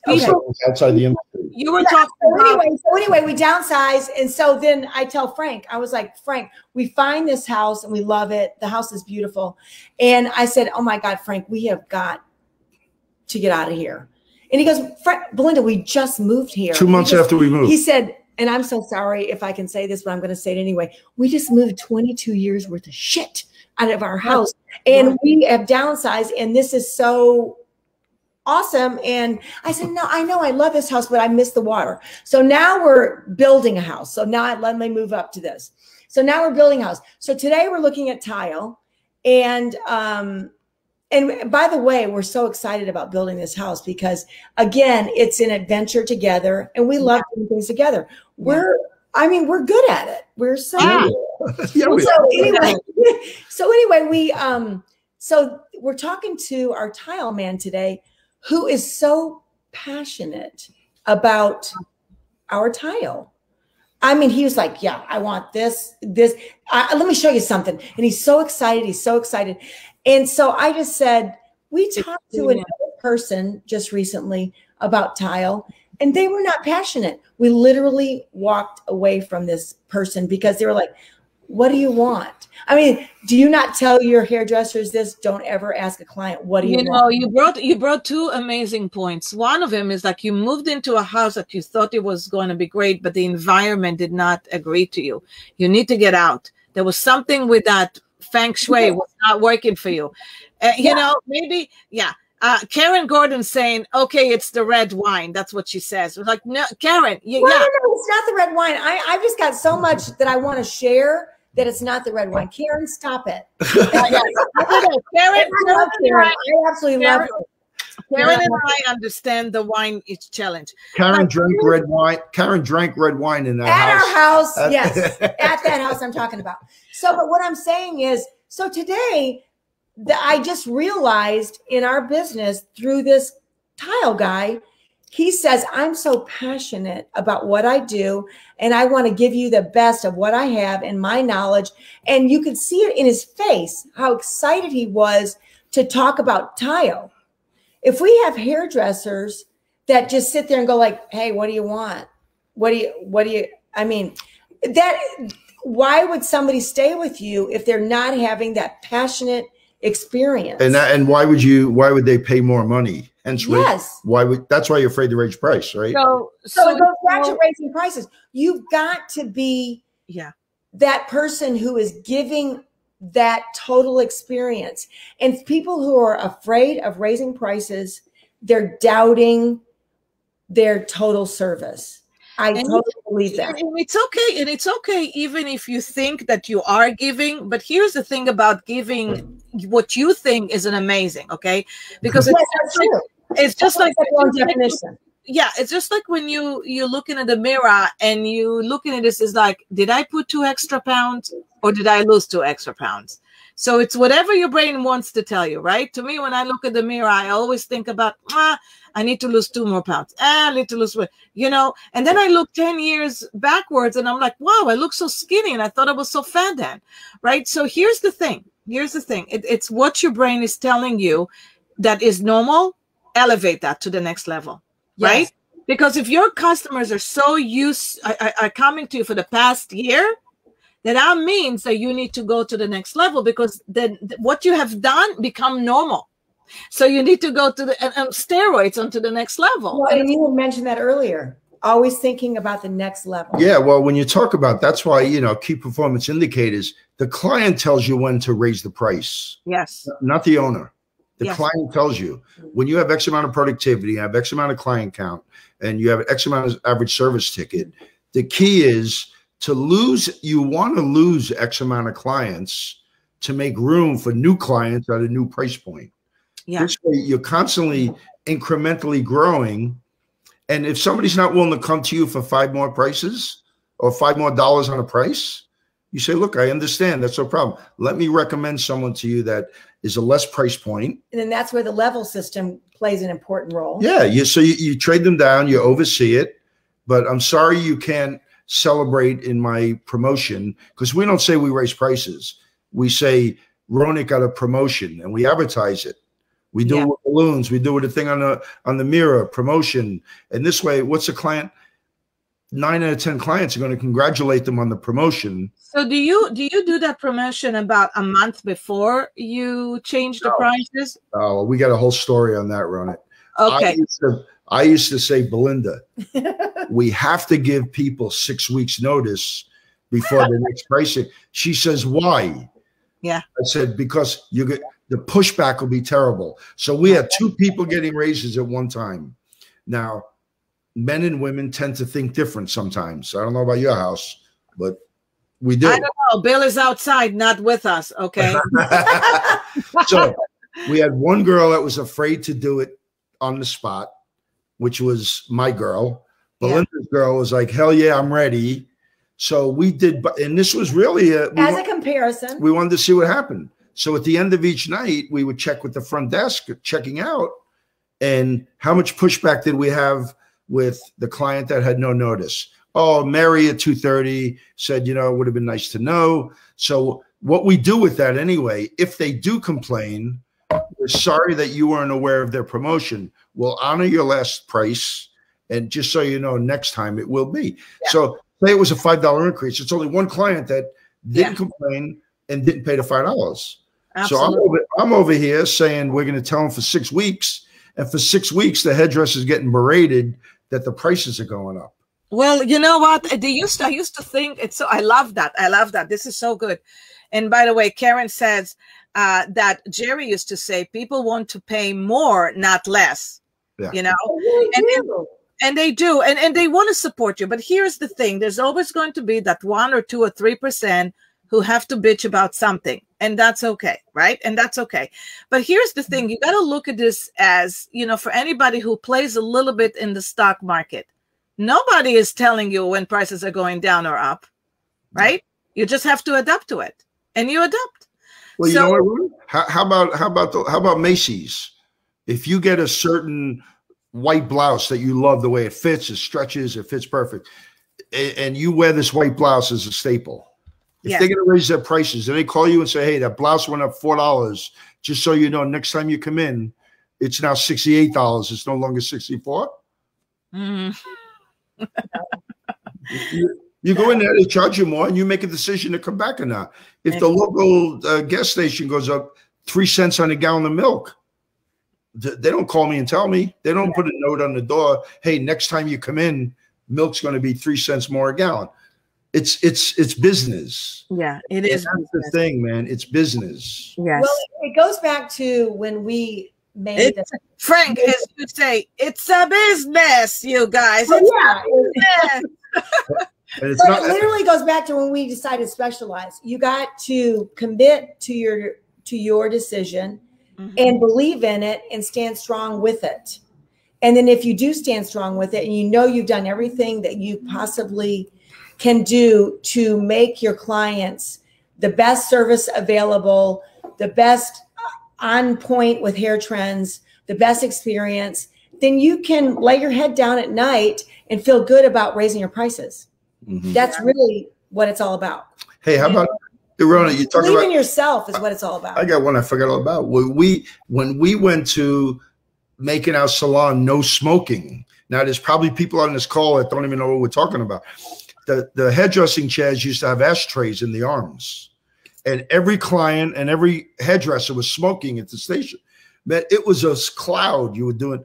[SPEAKER 1] outside the industry.
[SPEAKER 3] You were talking about.
[SPEAKER 2] So anyway, we downsized. And so then I tell Frank, I was like, Frank, we find this house and we love it. The house is beautiful. And I said, oh my God, Frank, we have got to get out of here. And he goes, Belinda, we just moved here.
[SPEAKER 1] 2 months after we moved.
[SPEAKER 2] He said, and I'm so sorry if I can say this, but I'm going to say it anyway. We just moved 22 years worth of shit out of our house, and we have downsized, and this is so awesome. And I said, no, I know I love this house, but I miss the water. So now we're building a house. So now let me move up to this. So now we're building a house. So today we're looking at tile, and by the way, we're so excited about building this house because, again, it's an adventure together, and we love doing things together. We're good at it. We're so so anyway, so we're talking to our tile man today, who is so passionate about our tile. I mean, he was like, yeah, I want this. Let me show you something. And he's so excited. He's so excited. And so I just said, we talked to another person just recently about tile, and they were not passionate. We literally walked away from this person because they were like, what do you want? I mean, do you not tell your hairdressers this? Don't ever ask a client, what do you want?
[SPEAKER 3] You brought 2 amazing points. One of them is like, you moved into a house that you thought it was going to be great, but the environment did not agree to you. You need to get out. There was something with that feng shui was not working for you. You know, maybe, Karen Gordon saying, okay, it's the red wine. That's what she says. We're like, no, Karen.
[SPEAKER 2] No, it's not the red wine. I've just got so much that I want to share that it's not the red wine. Karen, stop it. Karen, I absolutely love it.
[SPEAKER 3] Karen and I understand the wine is challenge.
[SPEAKER 1] Karen drank red wine. Karen drank red wine in that house.
[SPEAKER 2] At our house, yes. At that house I'm talking about. So, but what I'm saying is, so today, I just realized in our business through this tile guy, he says, I'm so passionate about what I do, and I want to give you the best of what I have and my knowledge. And you could see it in his face, how excited he was to talk about tile. If we have hairdressers that just sit there and go like, hey, what do you want? What do you, I mean, why would somebody stay with you if they're not having that passionate experience?
[SPEAKER 1] And why would they pay more money? Hence,
[SPEAKER 2] yes.
[SPEAKER 1] That's why you're afraid to raise price, right?
[SPEAKER 2] So it goes back to raising prices. You've got to be that person who is giving that total experience. And people who are afraid of raising prices, they're doubting their total service. I totally believe that.
[SPEAKER 3] And it's okay. And it's okay even if you think that you are giving. But here's the thing about giving what you think is an amazing, okay? Because it's just like one definition. Yeah, it's just like when you're looking at the mirror and you looking at this is like, did I put 2 extra pounds or did I lose 2 extra pounds? So it's whatever your brain wants to tell you, right? To me, when I look at the mirror, I always think about, I need to lose 2 more pounds. I need to lose weight, you know? And then I look 10 years backwards and I'm like, wow, I look so skinny. And I thought I was so fat then, right? So here's the thing. It's what your brain is telling you that is normal. Elevate that to the next level, right? Yes. Because if your customers are so are coming to you for the past year, then that means that you need to go to the next level, because then what you have done become normal. So you need to go to the steroids onto the next level.
[SPEAKER 2] Well, and you mentioned that earlier, always thinking about the next level.
[SPEAKER 1] Yeah, well, when you talk about, that's why, you know, key performance indicators, the client tells you when to raise the price.
[SPEAKER 3] Yes.
[SPEAKER 1] Not the owner. The client tells you when you have X amount of productivity, you have X amount of client count, and you have X amount of average service ticket. The key is to lose. You want to lose X amount of clients to make room for new clients at a new price point. Yeah. This way you're constantly incrementally growing. And if somebody's not willing to come to you for 5 more prices or $5 more on a price, you say, look, I understand. That's no problem. Let me recommend someone to you that is a less price point.
[SPEAKER 2] And then that's where the level system plays an important role.
[SPEAKER 1] Yeah. So you trade them down, you oversee it, but I'm sorry you can't celebrate in my promotion, because we don't say we raise prices. We say Ronick got a promotion and we advertise it. We do it with balloons. We do it a thing on the mirror, promotion. And this way, what's the client? 9 out of 10 clients are going to congratulate them on the promotion.
[SPEAKER 3] So do you do that promotion about a month before you change the prices?
[SPEAKER 1] Oh, we got a whole story on that, Ronick.
[SPEAKER 3] Okay.
[SPEAKER 1] I used to say, Belinda, we have to give people 6 weeks notice before the next pricing. She says, why?
[SPEAKER 3] Yeah.
[SPEAKER 1] I said, because the pushback will be terrible. So we had 2 people getting raises at one time. Now, men and women tend to think different sometimes. I don't know about your house, but we do.
[SPEAKER 3] I don't know. Bill is outside, not with us. Okay.
[SPEAKER 1] So we had one girl that was afraid to do it on the spot, which was my girl. Belinda's girl was like, hell yeah, I'm ready. So we did, and this was really
[SPEAKER 2] as a comparison.
[SPEAKER 1] We wanted to see what happened. So at the end of each night, we would check with the front desk, checking out, and how much pushback did we have with the client that had no notice. Oh, Mary at 2:30 said, you know, it would have been nice to know. So what we do with that anyway, if they do complain, we're sorry that you weren't aware of their promotion. We'll honor your last price. And just so you know, next time it will be. Yeah. So say it was a $5 increase. It's only one client that didn't complain and didn't pay the $5. Absolutely. So I'm over here saying we're going to tell them for 6 weeks. And for 6 weeks, the hairdresser is getting berated that the prices are going up.
[SPEAKER 3] Well, you know what? I used to think it's so. I love that. I love that. This is so good. And by the way, Karen says that Jerry used to say people want to pay more, not less. Yeah. You know, and they do, and they want to support you. But here's the thing: there's always going to be that 1 or 2 or 3% who have to bitch about something, and that's okay, right? And that's okay. But here's the thing: you got to look at this as, you know, for anybody who plays a little bit in the stock market. Nobody is telling you when prices are going down or up, right? You just have to adapt to it, and you adapt.
[SPEAKER 1] Well, you know what? How about Macy's? If you get a certain white blouse that you love the way it fits, it stretches, it fits perfect, and you wear this white blouse as a staple. If they're going to raise their prices, and they call you and say, "Hey, that blouse went up $4," just so you know, next time you come in, it's now $68. It's no longer $64. Mm-hmm. You go in there, they charge you more, and you make a decision to come back or not. If the local gas station goes up 3 cents on a gallon of milk, they don't call me and tell me. They don't put a note on the door, hey, next time you come in, milk's going to be 3 cents more a gallon. It's business.
[SPEAKER 3] Yeah, it is.
[SPEAKER 1] That's the thing, man. It's business.
[SPEAKER 2] Yes. Well, it goes back to when we made
[SPEAKER 3] Frank, as you say, it's a business, you guys. It's
[SPEAKER 2] it literally goes back to when we decided to specialize. You got to commit to your decision and believe in it and stand strong with it. And then if you do stand strong with it and you know you've done everything that you possibly can do to make your clients the best service available, the best on point with hair trends, the best experience, then you can lay your head down at night and feel good about raising your prices. That's really what it's all about.
[SPEAKER 1] Hey, how about Rona? You talk
[SPEAKER 2] believe
[SPEAKER 1] about
[SPEAKER 2] in yourself is what it's all about.
[SPEAKER 1] I got one I forgot all about. When we went to making our salon no smoking. Now there's probably people on this call that don't even know what we're talking about. The hairdressing chairs used to have ashtrays in the arms, and every client and every hairdresser was smoking at the station. Man, it was a cloud you were doing.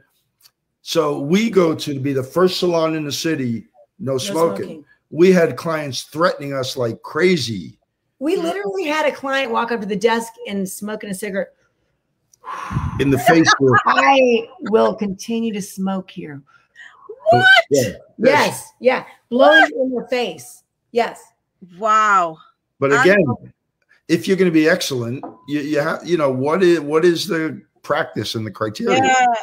[SPEAKER 1] So we go to be the first salon in the city, no smoking. We had clients threatening us like crazy.
[SPEAKER 2] We literally had a client walk up to the desk and smoking a cigarette.
[SPEAKER 1] In the face.
[SPEAKER 2] I will continue to smoke here.
[SPEAKER 3] What?
[SPEAKER 1] Yeah.
[SPEAKER 2] Yes. Yeah. Blowing in your face. Yes.
[SPEAKER 3] Wow.
[SPEAKER 1] But again, if you're going to be excellent, you have, you know, what is the practice and the criteria?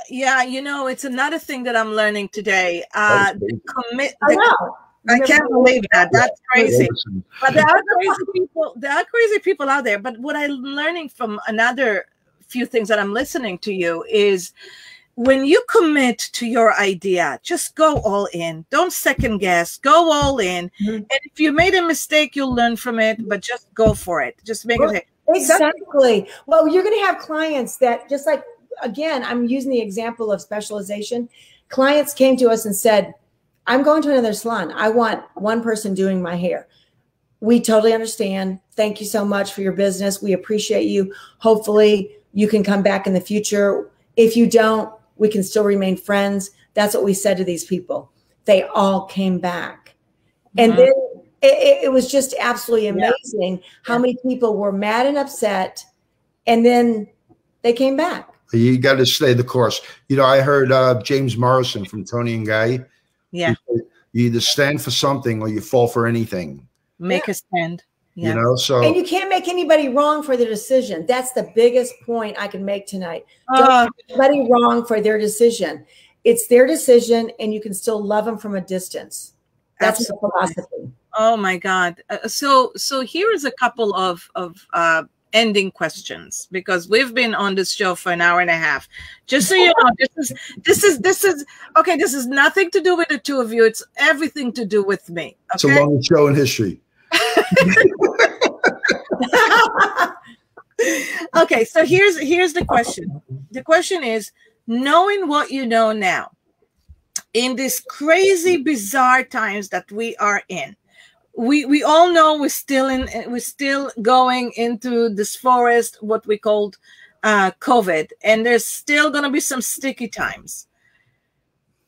[SPEAKER 3] Yeah. You know, it's another thing that I'm learning today. The I can't believe that. That's crazy. But there are crazy people. There are crazy people out there. But what I'm learning from another few things that I'm listening to you is when you commit to your idea, just go all in. Don't second guess. Go all in. And if you made a mistake, you'll learn from it. But just go for it. Just make it.
[SPEAKER 2] Exactly. Well, you're going to have clients that just like, again, I'm using the example of specialization. Clients came to us and said, I'm going to another salon. I want one person doing my hair. We totally understand. Thank you so much for your business. We appreciate you. Hopefully you can come back in the future. If you don't, we can still remain friends. That's what we said to these people. They all came back. And then it was just absolutely amazing how many people were mad and upset. And then they came back.
[SPEAKER 1] You got to stay the course. You know, I heard James Morrison from Tony and Guy.
[SPEAKER 3] Yeah.
[SPEAKER 1] You either stand for something or you fall for anything.
[SPEAKER 3] Make a stand. Yeah.
[SPEAKER 1] You know, so.
[SPEAKER 2] And you can't make anybody wrong for their decision. That's the biggest point I can make tonight. Don't make anybody wrong for their decision. It's their decision, and you can still love them from a distance. That's the philosophy.
[SPEAKER 3] Oh my God. So here is a couple of ending questions, because we've been on this show for an hour and a half. Just so you know, this is okay. This is nothing to do with the two of you. It's everything to do with me. Okay?
[SPEAKER 1] It's the longest show in history.
[SPEAKER 3] Okay, so here's the question. The question is, knowing what you know now, in these crazy, bizarre times that we are in, we all know we're still going into this forest, what we called COVID, and there's still going to be some sticky times.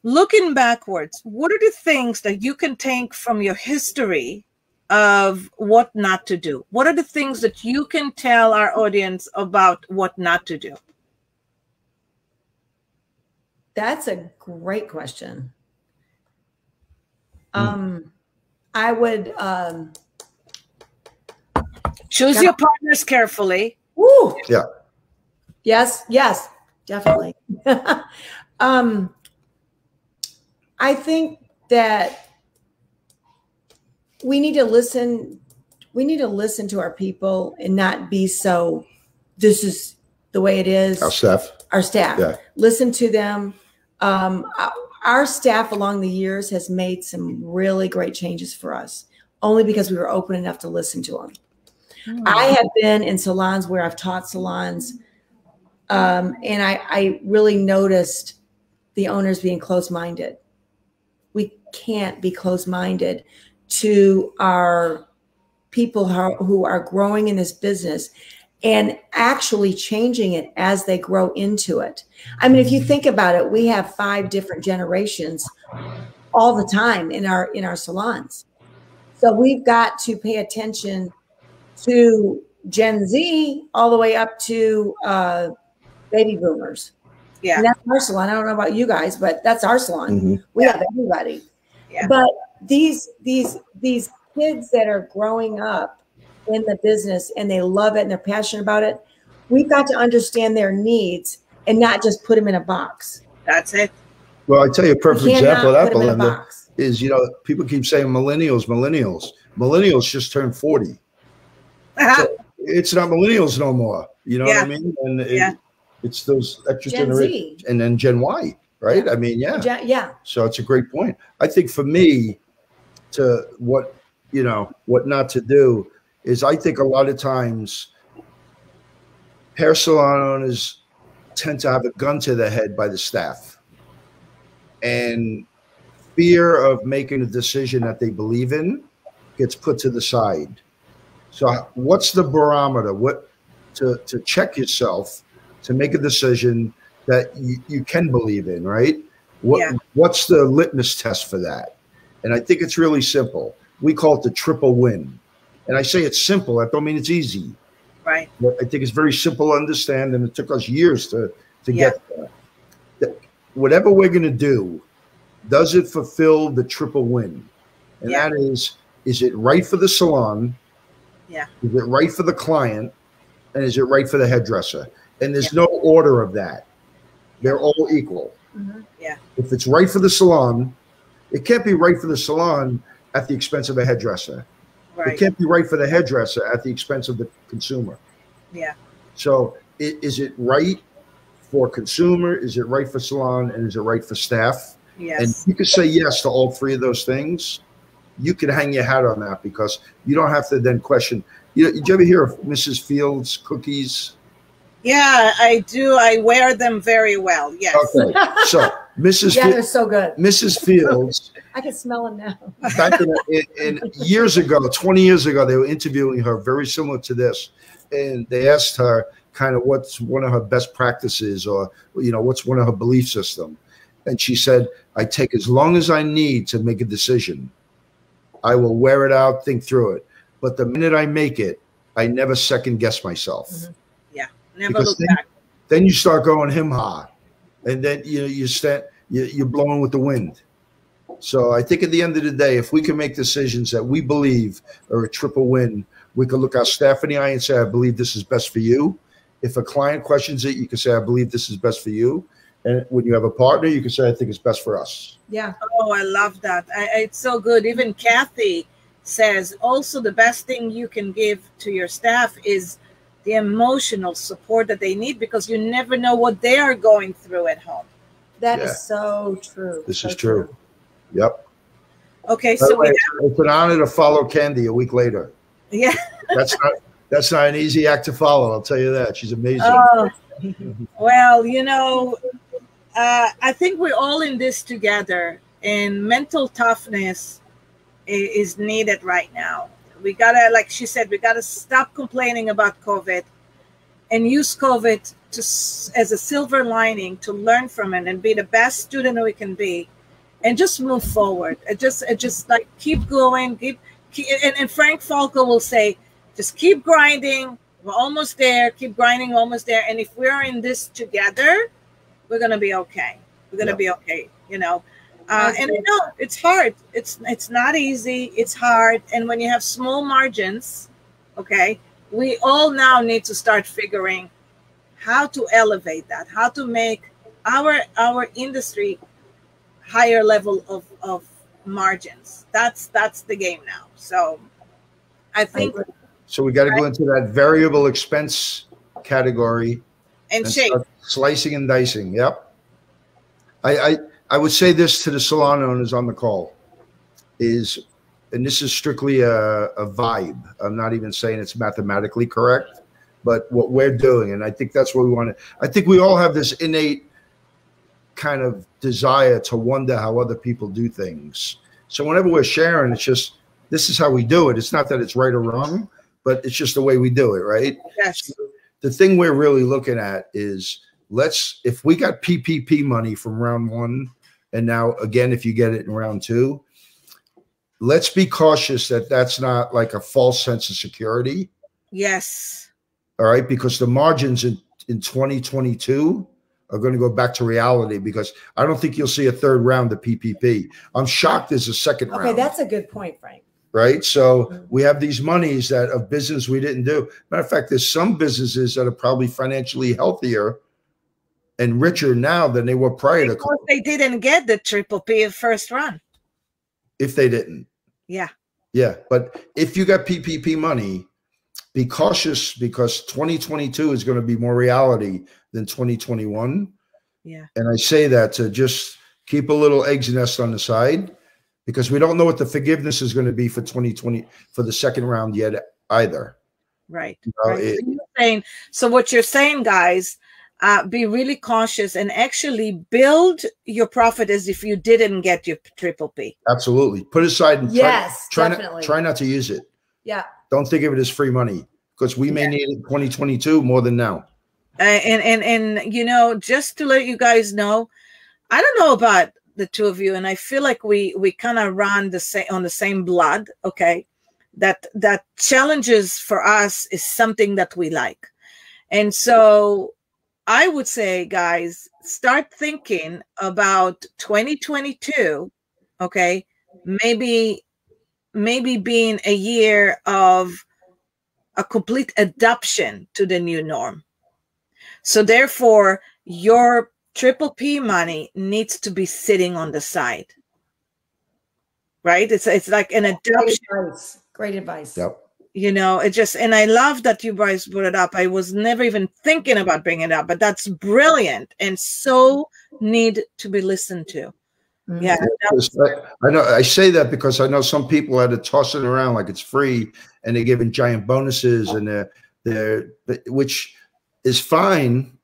[SPEAKER 3] Looking backwards, what are the things that you can take from your history of what not to do? What are the things that you can tell our audience about what not to do?
[SPEAKER 2] That's a great question. I would
[SPEAKER 3] choose your partners carefully.
[SPEAKER 2] Woo.
[SPEAKER 1] Yeah.
[SPEAKER 2] Yes, definitely. I think that we need to listen to our people and not be so, this is the way it is. Our staff. Yeah. Listen to them. Our staff along the years has made some really great changes for us, only because we were open enough to listen to them. I have been in salons where I've taught salons, and I really noticed the owners being closed-minded. We can't be closed-minded to our people who are growing in this business and actually changing it as they grow into it. I mean, if you think about it, we have 5 different generations all the time in our salons. So we've got to pay attention to Gen Z all the way up to baby boomers.
[SPEAKER 3] Yeah.
[SPEAKER 2] And that's our salon. I don't know about you guys, but that's our salon. We have everybody.
[SPEAKER 3] Yeah.
[SPEAKER 2] But these kids that are growing up in the business and they love it and they're passionate about it, we've got to understand their needs and not just put them in a box.
[SPEAKER 3] That's it.
[SPEAKER 1] Well, I tell you a perfect example of that, Belinda, is, you know, people keep saying millennials. Millennials just turned 40. So it's not millennials no more. You know what I mean? And it's those extra generations, and then Gen Y, right? I mean, yeah. So it's a great point. I think for me, to what not to do is, I think a lot of times hair salon owners tend to have a gun to their head by the staff, and fear of making a decision that they believe in gets put to the side. So what's the barometer? What to check yourself to make a decision that you can believe in, right? What's the litmus test for that? And I think it's really simple. We call it the triple win. And I say it's simple. I don't mean it's easy.
[SPEAKER 3] Right.
[SPEAKER 1] But I think it's very simple to understand, and it took us years to get there. Whatever we're going to do, does it fulfill the triple win? And that is it right for the salon?
[SPEAKER 3] Yeah.
[SPEAKER 1] Is it right for the client? And is it right for the hairdresser? And there's no order of that. They're all equal.
[SPEAKER 3] Mm-hmm. Yeah.
[SPEAKER 1] If it's right for the salon, it can't be right for the salon at the expense of the hairdresser. Right. It can't be right for the hairdresser at the expense of the consumer.
[SPEAKER 3] Yeah.
[SPEAKER 1] So is it right for consumer? Is it right for salon? And is it right for staff?
[SPEAKER 3] Yes.
[SPEAKER 1] And you can say yes to all three of those things. You can hang your hat on that, because you don't have to then question. Did you ever hear of Mrs. Fields cookies?
[SPEAKER 3] Yeah, I do. I wear them very well. Yes.
[SPEAKER 1] Okay. So Mrs.
[SPEAKER 2] They're so good.
[SPEAKER 1] Mrs. Fields.
[SPEAKER 2] I can smell them now.
[SPEAKER 1] Back in years ago, 20 years ago, they were interviewing her, very similar to this, and they asked her kind of what's one of her best practices, or what's one of her belief system, and she said, "I take as long as I need to make a decision. I will wear it out, think through it, but the minute I make it, I never second guess myself."
[SPEAKER 3] Mm-hmm. Never look back.
[SPEAKER 1] Then you start going him-ha, and then you're blowing with the wind. So I think at the end of the day, if we can make decisions that we believe are a triple win, we can look our staff in the eye and say, "I believe this is best for you." If a client questions it, you can say, "I believe this is best for you." And when you have a partner, you can say, "I think it's best for us."
[SPEAKER 2] Yeah.
[SPEAKER 3] Oh, I love that. It's so good. Even Kathy says also the best thing you can give to your staff is the emotional support that they need, because you never know what they are going through at home.
[SPEAKER 2] That is so true.
[SPEAKER 1] This is true. Yep.
[SPEAKER 3] Okay, so
[SPEAKER 1] it's an honor to follow Candy a week later.
[SPEAKER 3] Yeah.
[SPEAKER 1] That's not an easy act to follow, I'll tell you that. She's amazing.
[SPEAKER 3] Oh, well, I think we're all in this together, and mental toughness is needed right now. We gotta, like she said, we gotta stop complaining about COVID and use COVID as a silver lining to learn from it and be the best student we can be, and just move forward. And just like keep going, and Frank Falco will say, just keep grinding. We're almost there. Keep grinding. We're almost there. And if we're in this together, we're gonna be okay. We're gonna be okay. And I know it's hard. It's not easy. It's hard. And when you have small margins, okay, we all now need to start figuring how to elevate that, how to make our industry higher level of margins. That's the game now. So I think.
[SPEAKER 1] So we got to go into that variable expense category
[SPEAKER 3] and shape,
[SPEAKER 1] slicing and dicing. Yep. I would say this to the salon owners on the call and this is strictly a vibe. I'm not even saying it's mathematically correct, but what we're doing, and I think that's what we want to, I think we all have this innate kind of desire to wonder how other people do things. So whenever we're sharing, it's just, this is how we do it. It's not that it's right or wrong, but it's just the way we do it, right?
[SPEAKER 3] Yes.
[SPEAKER 1] So the thing we're really looking at is, if we got PPP money from round one, and now again, if you get it in round two, let's be cautious that that's not like a false sense of security.
[SPEAKER 3] Yes.
[SPEAKER 1] All right. Because the margins in 2022 are going to go back to reality, because I don't think you'll see a third round of PPP. I'm shocked there's a second round.
[SPEAKER 2] Okay. That's a good point, Frank.
[SPEAKER 1] Right. So we have these monies that of business we didn't do. Matter of fact, there's some businesses that are probably financially healthier and richer now than they were prior to COVID.
[SPEAKER 3] They didn't get the triple P first run.
[SPEAKER 1] If they didn't.
[SPEAKER 3] Yeah.
[SPEAKER 1] Yeah. But if you got PPP money be cautious because 2022 is going to be more reality than 2021.
[SPEAKER 3] Yeah.
[SPEAKER 1] And I say that to just keep a little eggs nest on the side, because we don't know what the forgiveness is going to be for 2020 for the second round yet either.
[SPEAKER 3] Right. Right. So what you're saying, guys, be really cautious and actually build your profit as if you didn't get your triple P.
[SPEAKER 1] Absolutely. Put aside and try not to use it.
[SPEAKER 2] Yeah.
[SPEAKER 1] Don't think of it as free money, because we may need it in 2022 more than now.
[SPEAKER 3] And you know, just to let you guys know, I don't know about the two of you, and I feel like we kind of run on the same blood. Okay, that challenges for us is something that we like, and so I would say, guys, start thinking about 2022. Okay, maybe being a year of a complete adoption to the new norm. So therefore, your triple P money needs to be sitting on the side, right? It's like an adoption.
[SPEAKER 2] Great advice.
[SPEAKER 1] Yep.
[SPEAKER 3] You know, it just, and I love that you guys brought it up. I was never even thinking about bringing it up, but that's brilliant and so need to be listened to. Mm-hmm. Yeah.
[SPEAKER 1] I know. I say that because I know some people had to toss it around like it's free, and they're giving giant bonuses, and which is fine,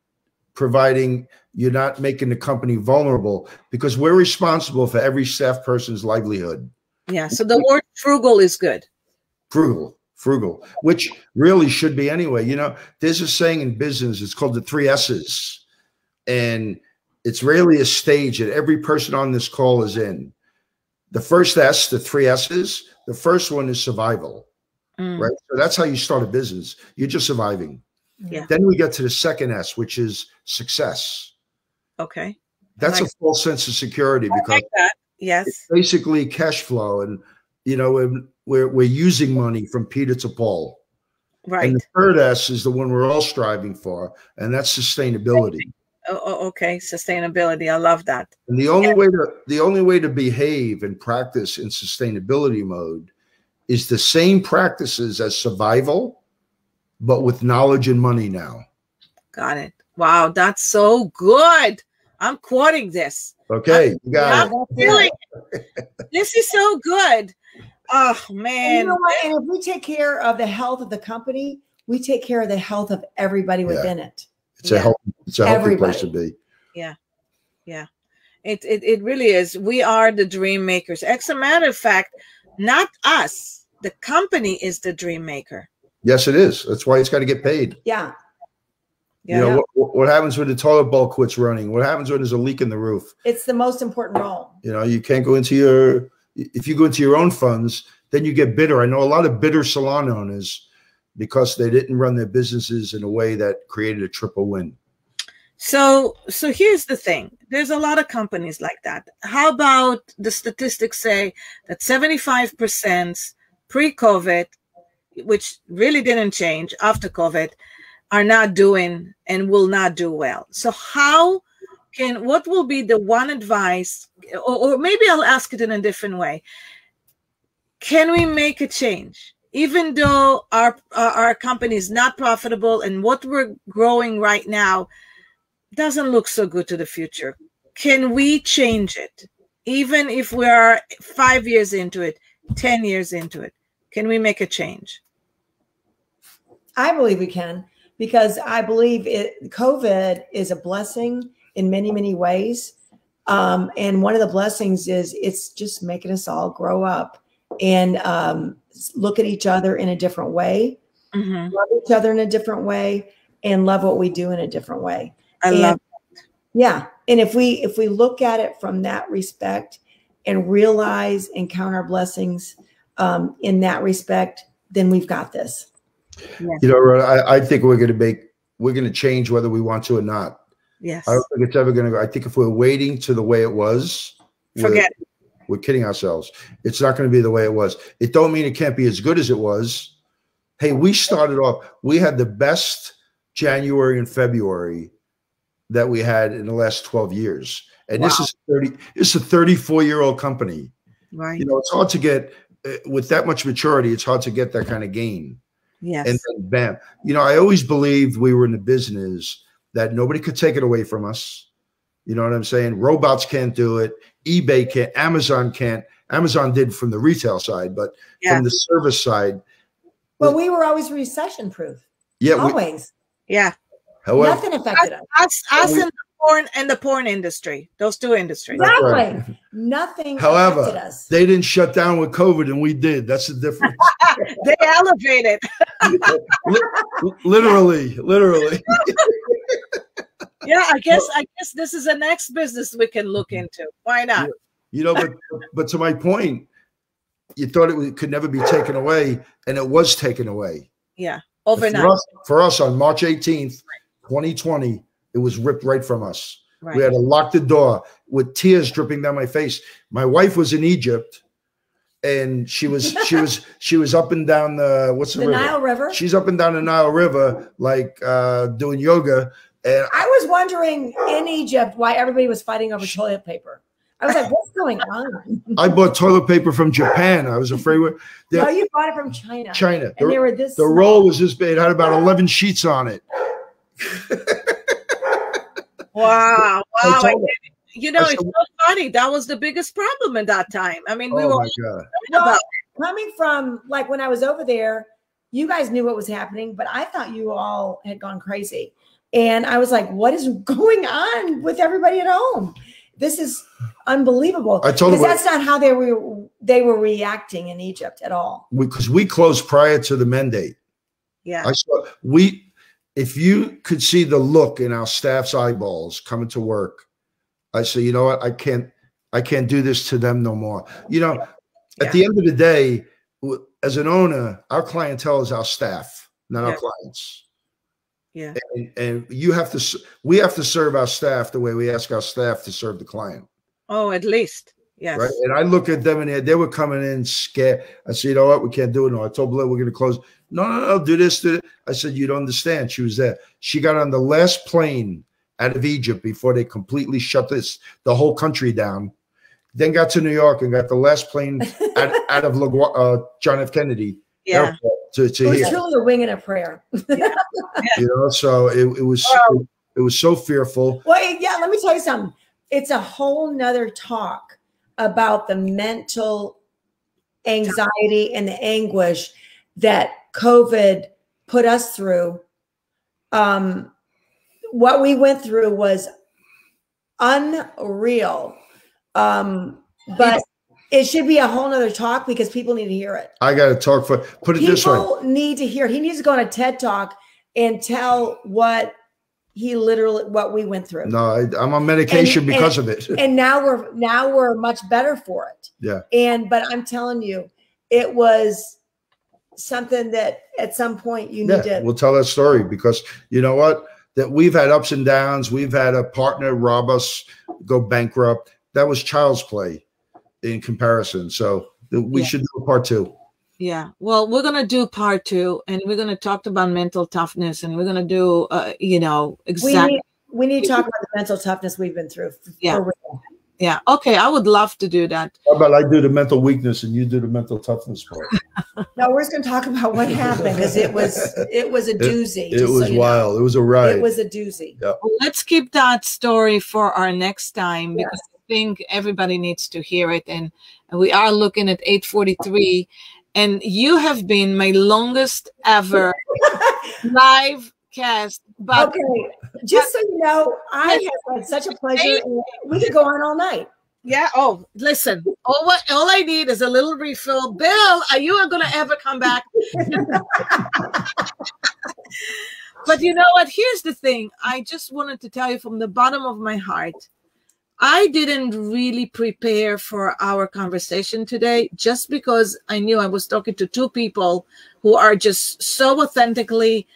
[SPEAKER 1] providing you're not making the company vulnerable, because we're responsible for every staff person's livelihood.
[SPEAKER 3] Yeah. So the word frugal is good.
[SPEAKER 1] Frugal, which really should be anyway. You know, there's a saying in business, it's called the 3 S's. And it's really a stage that every person on this call is in. The first S, the 3 S's, the first one is survival, right? So that's how you start a business. You're just surviving.
[SPEAKER 3] Yeah.
[SPEAKER 1] Then we get to the second S, which is success.
[SPEAKER 3] Okay.
[SPEAKER 1] That's a false sense of security, because
[SPEAKER 3] yes,
[SPEAKER 1] it's basically cash flow. And, you know, we're using money from Peter to Paul.
[SPEAKER 3] Right.
[SPEAKER 1] And the third S is the one we're all striving for, and that's sustainability.
[SPEAKER 3] Oh, okay. Sustainability. I love that.
[SPEAKER 1] And the only way to behave and practice in sustainability mode is the same practices as survival, but with knowledge and money now.
[SPEAKER 3] Got it. Wow, that's so good. I'm quoting this.
[SPEAKER 1] Okay, you got
[SPEAKER 3] it. This is so good. Oh man.
[SPEAKER 2] And you know what? And if we take care of the health of the company, we take care of the health of everybody within it.
[SPEAKER 1] It's a healthy place to be.
[SPEAKER 3] Yeah. Yeah. It really is. We are the dream makers. As a matter of fact, not us. The company is the dream maker.
[SPEAKER 1] Yes, it is. That's why it's got to get paid.
[SPEAKER 2] Yeah.
[SPEAKER 1] You know, what happens when the toilet bowl quits running? What happens when there's a leak in the roof?
[SPEAKER 2] It's the most important role.
[SPEAKER 1] You know, you can't go into if you go into your own funds, then you get bitter. I know a lot of bitter salon owners because they didn't run their businesses in a way that created a triple win.
[SPEAKER 3] So here's the thing. There's a lot of companies like that. How about the statistics say that 75% pre-COVID, which really didn't change after COVID, are not doing and will not do well. So what will be the one advice, or maybe I'll ask it in a different way. Can we make a change? Even though our company is not profitable and what we're growing right now doesn't look so good to the future, can we change it? Even if we are 5 years into it, 10 years into it, can we make a change?
[SPEAKER 2] I believe we can, because I believe COVID is a blessing in many, many ways. And one of the blessings is it's just making us all grow up and look at each other in a different way, love each other in a different way, and love what we do in a different way.
[SPEAKER 3] I love that.
[SPEAKER 2] Yeah. And if we look at it from that respect and realize and count our blessings in that respect, then we've got this.
[SPEAKER 3] Yeah.
[SPEAKER 1] You know, I think we're going to change whether we want to or not.
[SPEAKER 3] Yes.
[SPEAKER 1] I don't think it's ever going to go. I think if we're waiting to the way it was, we're kidding ourselves. It's not going to be the way it was. It don't mean it can't be as good as it was. Hey, we started off, we had the best January and February that we had in the last 12 years. And this is a 34-year-old company.
[SPEAKER 3] Right.
[SPEAKER 1] You know, it's hard to get with that much maturity. It's hard to get that kind of gain.
[SPEAKER 3] Yes.
[SPEAKER 1] And then bam. You know, I always believed we were in the business that nobody could take it away from us. You know what I'm saying? Robots can't do it. eBay can't. Amazon can't. Amazon did from the retail side, but from the service side.
[SPEAKER 2] Well, we were always recession proof.
[SPEAKER 1] Yeah.
[SPEAKER 2] Always.
[SPEAKER 1] However,
[SPEAKER 2] nothing affected
[SPEAKER 3] us in the porn industry. Those two industries.
[SPEAKER 2] Exactly.
[SPEAKER 1] Right.
[SPEAKER 2] Nothing
[SPEAKER 1] However,
[SPEAKER 2] affected us.
[SPEAKER 1] they didn't shut down with COVID and we did. That's the difference.
[SPEAKER 3] They elevated.
[SPEAKER 1] Literally.
[SPEAKER 3] Yeah, I guess this is the next business we can look into. Why not?
[SPEAKER 1] You know, but to my point, you thought it could never be taken away, and it was taken away.
[SPEAKER 3] Yeah, overnight.
[SPEAKER 1] For us on March 18th, 2020, it was ripped right from us.
[SPEAKER 3] Right.
[SPEAKER 1] We had to lock the door with tears dripping down my face. My wife was in Egypt, and she was up and down the
[SPEAKER 2] Nile River.
[SPEAKER 1] She's up and down the Nile River, like doing yoga. And
[SPEAKER 2] I was wondering in Egypt why everybody was fighting over toilet paper. I was like, what's going on?
[SPEAKER 1] I bought toilet paper from Japan. I was afraid.
[SPEAKER 2] No, you bought it from China.
[SPEAKER 1] China.
[SPEAKER 2] And they were this
[SPEAKER 1] The roll was this big. It had about 11 sheets on it.
[SPEAKER 3] Wow. You know, it's so funny. That was the biggest problem at that time. I mean, we were
[SPEAKER 2] coming from, like, when I was over there, you guys knew what was happening, but I thought you all had gone crazy. And I was like, what is going on with everybody at home? This is unbelievable.
[SPEAKER 1] I told them
[SPEAKER 2] that's not how they were reacting in Egypt at all.
[SPEAKER 1] Because we closed prior to the mandate.
[SPEAKER 3] Yeah.
[SPEAKER 1] If you could see the look in our staff's eyeballs coming to work, I say, you know what? I can't do this to them no more. You know, at the end of the day, as an owner, our clientele is our staff, not our clients.
[SPEAKER 3] Yeah.
[SPEAKER 1] And we have to serve our staff the way we ask our staff to serve the client.
[SPEAKER 3] Oh, at least. Yes.
[SPEAKER 1] Right. And I look at them and they were coming in scared. I said, you know what? We can't do it. No, I told Blair we're going to close. No, do this, do that. I said, you don't understand. She was there. She got on the last plane out of Egypt before they completely shut the whole country down. Then got to New York and got the last plane out of John F. Kennedy.
[SPEAKER 3] Yeah.
[SPEAKER 1] To
[SPEAKER 2] it was truly a wing and a prayer.
[SPEAKER 1] You know, so it was so fearful.
[SPEAKER 2] Well, yeah, let me tell you something. It's a whole nother talk about the mental anxiety and the anguish that COVID put us through. What we went through was unreal. But it should be a whole nother talk because people need to hear it.
[SPEAKER 1] I got to put it this way.
[SPEAKER 2] People need to hear it. He needs to go on a TED Talk and tell what we went through.
[SPEAKER 1] No, I'm on medication because of it.
[SPEAKER 2] And now we're much better for it.
[SPEAKER 1] Yeah.
[SPEAKER 2] But I'm telling you, it was something that at some point you need to.
[SPEAKER 1] We'll tell that story because you know what? That we've had ups and downs. We've had a partner rob us, go bankrupt. That was child's play in comparison. So we should do a part 2.
[SPEAKER 3] Yeah. Well, we're going to do part 2 and we're going to talk about mental toughness and we're going to do, exactly.
[SPEAKER 2] We need to talk about the mental toughness we've been through. For real.
[SPEAKER 3] Yeah. Okay. I would love to do that.
[SPEAKER 1] How about I do the mental weakness and you do the mental toughness part?
[SPEAKER 2] No, we're just going to talk about what happened because it was a doozy.
[SPEAKER 1] It was wild. It was a ride.
[SPEAKER 2] It was a doozy.
[SPEAKER 1] Yeah.
[SPEAKER 3] Well, let's keep that story for our next time because I think everybody needs to hear it. And we are looking at 8:43. And you have been my longest ever live cast. But
[SPEAKER 2] okay, just so you know, I have had such a pleasure. We could go on all night.
[SPEAKER 3] Yeah. Oh, listen. All I need is a little refill. Bill, are you going to ever come back? But you know what? Here's the thing. I just wanted to tell you from the bottom of my heart. I didn't really prepare for our conversation today just because I knew I was talking to 2 people who are just so authentically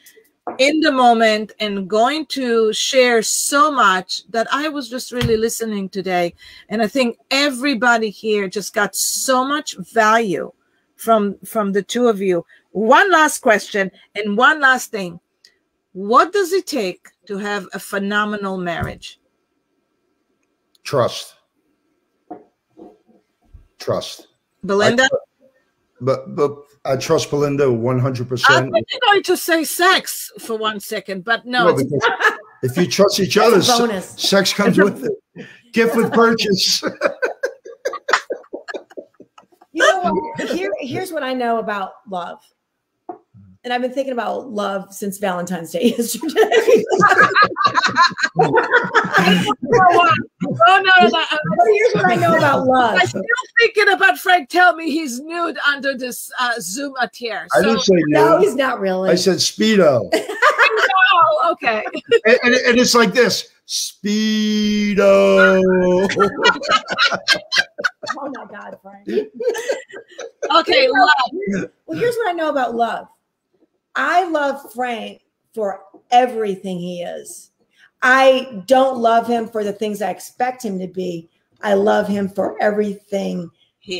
[SPEAKER 3] in the moment and going to share so much that I was just really listening today. And I think everybody here just got so much value from the 2 of you. One last question and one last thing. What does it take to have a phenomenal marriage?
[SPEAKER 1] Trust.
[SPEAKER 3] Belinda?
[SPEAKER 1] but I trust Belinda 100%.
[SPEAKER 3] I was going to say sex for 1 second, but no.
[SPEAKER 1] If you trust each other, sex comes with it. Gift with purchase.
[SPEAKER 2] You know what? Here's what I know about love. And I've been thinking about love since Valentine's Day yesterday.
[SPEAKER 3] Oh, no.
[SPEAKER 2] Here's what I know about love.
[SPEAKER 3] I'm still thinking about Frank. Tell me he's nude under this Zoom attire.
[SPEAKER 1] I didn't say nude.
[SPEAKER 2] No, he's not really.
[SPEAKER 1] I said Speedo.
[SPEAKER 3] Oh, okay.
[SPEAKER 1] And it's like this. Speedo.
[SPEAKER 2] Oh my God, Frank.
[SPEAKER 3] Okay, love.
[SPEAKER 2] Well, here's what I know about love. I love Frank for everything he is. I don't love him for the things I expect him to be. I love him for everything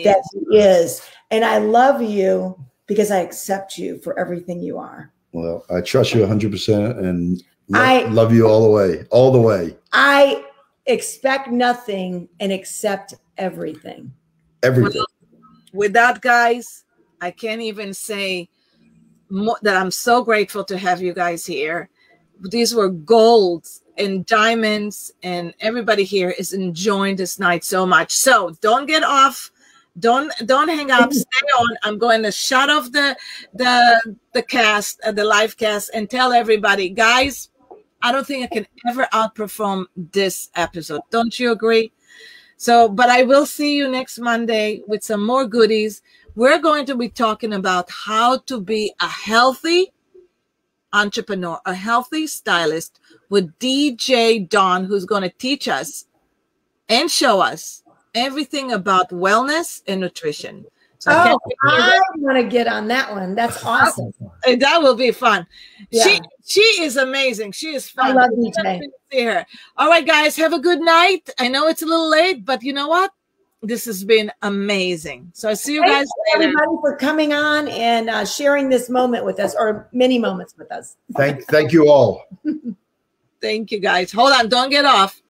[SPEAKER 2] that he is. And I love you because I accept you for everything you are.
[SPEAKER 1] Well, I trust you 100% and love you all the way. All the way. I
[SPEAKER 2] expect nothing and accept everything.
[SPEAKER 1] Everything.
[SPEAKER 3] With that, guys, I can't even say that I'm so grateful to have you guys here. These were golds and diamonds, and everybody here is enjoying this night so much. So don't get off. Don't hang up. Stay on. I'm going to shut off the cast, the live cast, and tell everybody, guys, I don't think I can ever outperform this episode. Don't you agree? So, but I will see you next Monday with some more goodies. We're going to be talking about how to be a healthy entrepreneur, a healthy stylist with DJ Don, who's going to teach us and show us everything about wellness and nutrition. So
[SPEAKER 2] I want to get on that one. That's awesome.
[SPEAKER 3] And that will be fun.
[SPEAKER 2] Yeah.
[SPEAKER 3] She is amazing. She is fun.
[SPEAKER 2] I love DJ.
[SPEAKER 3] See her. All right, guys, have a good night. I know it's a little late, but you know what? This has been amazing. So I see you guys later.
[SPEAKER 2] Everybody for coming on and sharing this moment with us, or many moments with us.
[SPEAKER 1] Thank you all.
[SPEAKER 3] Thank you, guys. Hold on. Don't get off.